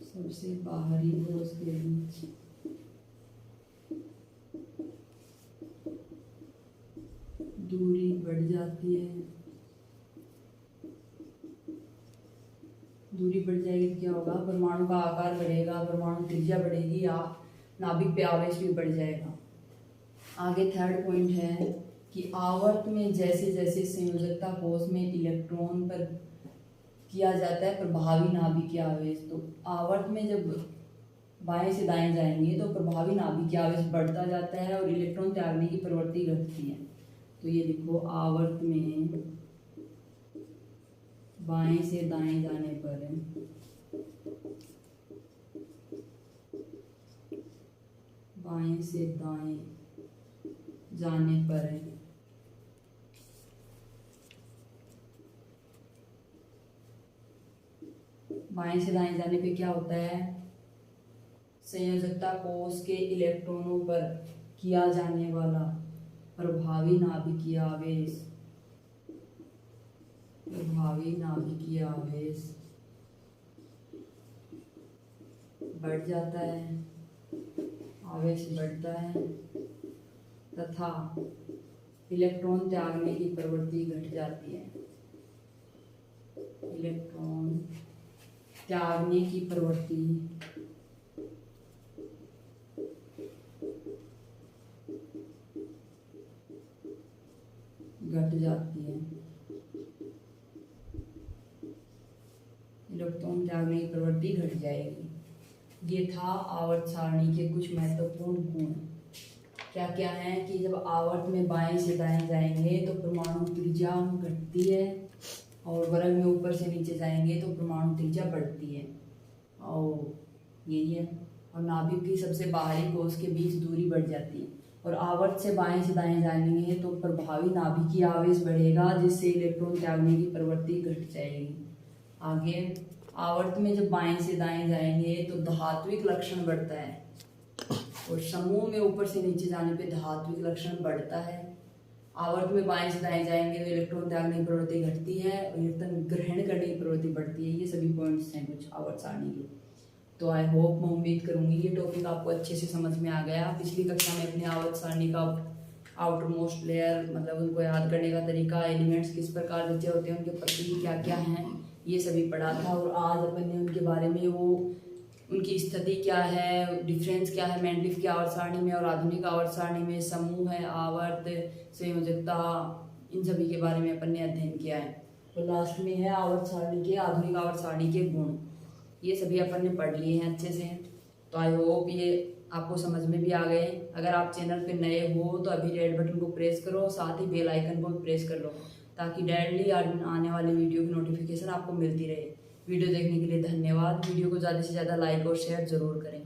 सबसे बाहरी कोष के बीच दूरी बढ़ जाती है। दूरी बढ़ जाएगी तो क्या होगा, परमाणु का आकार बढ़ेगा, परमाणु त्रिज्या बढ़ेगी, या नाभिक पे आवेश भी बढ़ जाएगा। आगे थर्ड पॉइंट है कि आवर्त में जैसे जैसे संयोजकता कोष में इलेक्ट्रॉन पर किया जाता है प्रभावी नाभिकीय आवेश, तो आवर्त में जब बाएं से दाएं जाएंगे तो प्रभावी नाभिकीय आवेश बढ़ता जाता है और इलेक्ट्रॉन त्यागने की प्रवृत्ति घटती है। तो ये देखो, आवर्त में बाएं से दाएं जाने पर बाएं से दाएं जाने पर बाएं से दाएं जाने पे क्या होता है, संयोजकता कोष के इलेक्ट्रॉनों पर किया जाने वाला प्रभावी नाभिकीय आवेश, प्रभावी नाभिकीय आवेश बढ़ जाता है, आवेश बढ़ता है तथा इलेक्ट्रॉन त्यागने की प्रवृत्ति घट जाती है। इलेक्ट्रॉन त्यागने की प्रवृत्ति घट जाती है, इलेक्ट्रॉन त्यागने की प्रवृत्ति घट जाएगी। ये था आवर्त सारणी के कुछ महत्वपूर्ण गुण। क्या क्या है कि जब आवर्त में बाएं से दाएं जाएंगे तो परमाणु त्रिज्या घटती है, और वर्ग में ऊपर से नीचे जाएंगे तो परमाणु त्रिज्या बढ़ती है, और यही है। और नाभिक की सबसे बाहरी कोष के बीच दूरी बढ़ जाती है। और आवर्त से बाएं से दाएं जाएंगे तो प्रभावी नाभिकीय आवेश बढ़ेगा, जिससे इलेक्ट्रॉन त्यागने की प्रवृत्ति घट जाएगी। आगे, आवर्त में जब बाएं से दाएं जाएंगे तो धात्विक लक्षण बढ़ता है, और समूह में ऊपर से नीचे जाने पे धात्विक लक्षण बढ़ता है। आवर्त में बाएं से दाएं जाएंगे तो इलेक्ट्रॉन त्यागने की प्रवृत्ति घटती है और इलेक्ट्रॉन ग्रहण करने की प्रवृत्ति बढ़ती है। ये सभी पॉइंट्स हैं कुछ आवर्त सारणी के। तो आई होप, मैं उम्मीद करूंगी ये टॉपिक आपको अच्छे से समझ में आ गया। पिछली कक्षा में अपने आवर्त सारणी का आउटर मोस्ट लेयर, मतलब उनको याद करने का तरीका, एलिमेंट्स किस प्रकार रचे होते हैं, उनके प्रतीक क्या क्या हैं, ये सभी पढ़ा था। और आज अपन ने उनके बारे में, वो उनकी स्थिति क्या है, डिफरेंस क्या है मेंडलीफ की आवर्त सारणी में और आधुनिक आवर्त सारणी में, समूह है, आवर्त, संयोजकता, इन सभी के बारे में अपन ने अध्ययन किया है। तो लास्ट में है आवर्त सारणी के, आधुनिक आवर्त सारणी के गुण। ये सभी अपन ने पढ़ लिए हैं अच्छे से। तो आई होप ये आपको समझ में भी आ गए। अगर आप चैनल पे नए हो तो अभी रेड बटन को प्रेस करो, साथ ही बेल आइकन को भी प्रेस कर लो, ताकि डेली आने वाले वीडियो की नोटिफिकेशन आपको मिलती रहे। वीडियो देखने के लिए धन्यवाद। वीडियो को ज़्यादा से ज़्यादा लाइक और शेयर जरूर करें।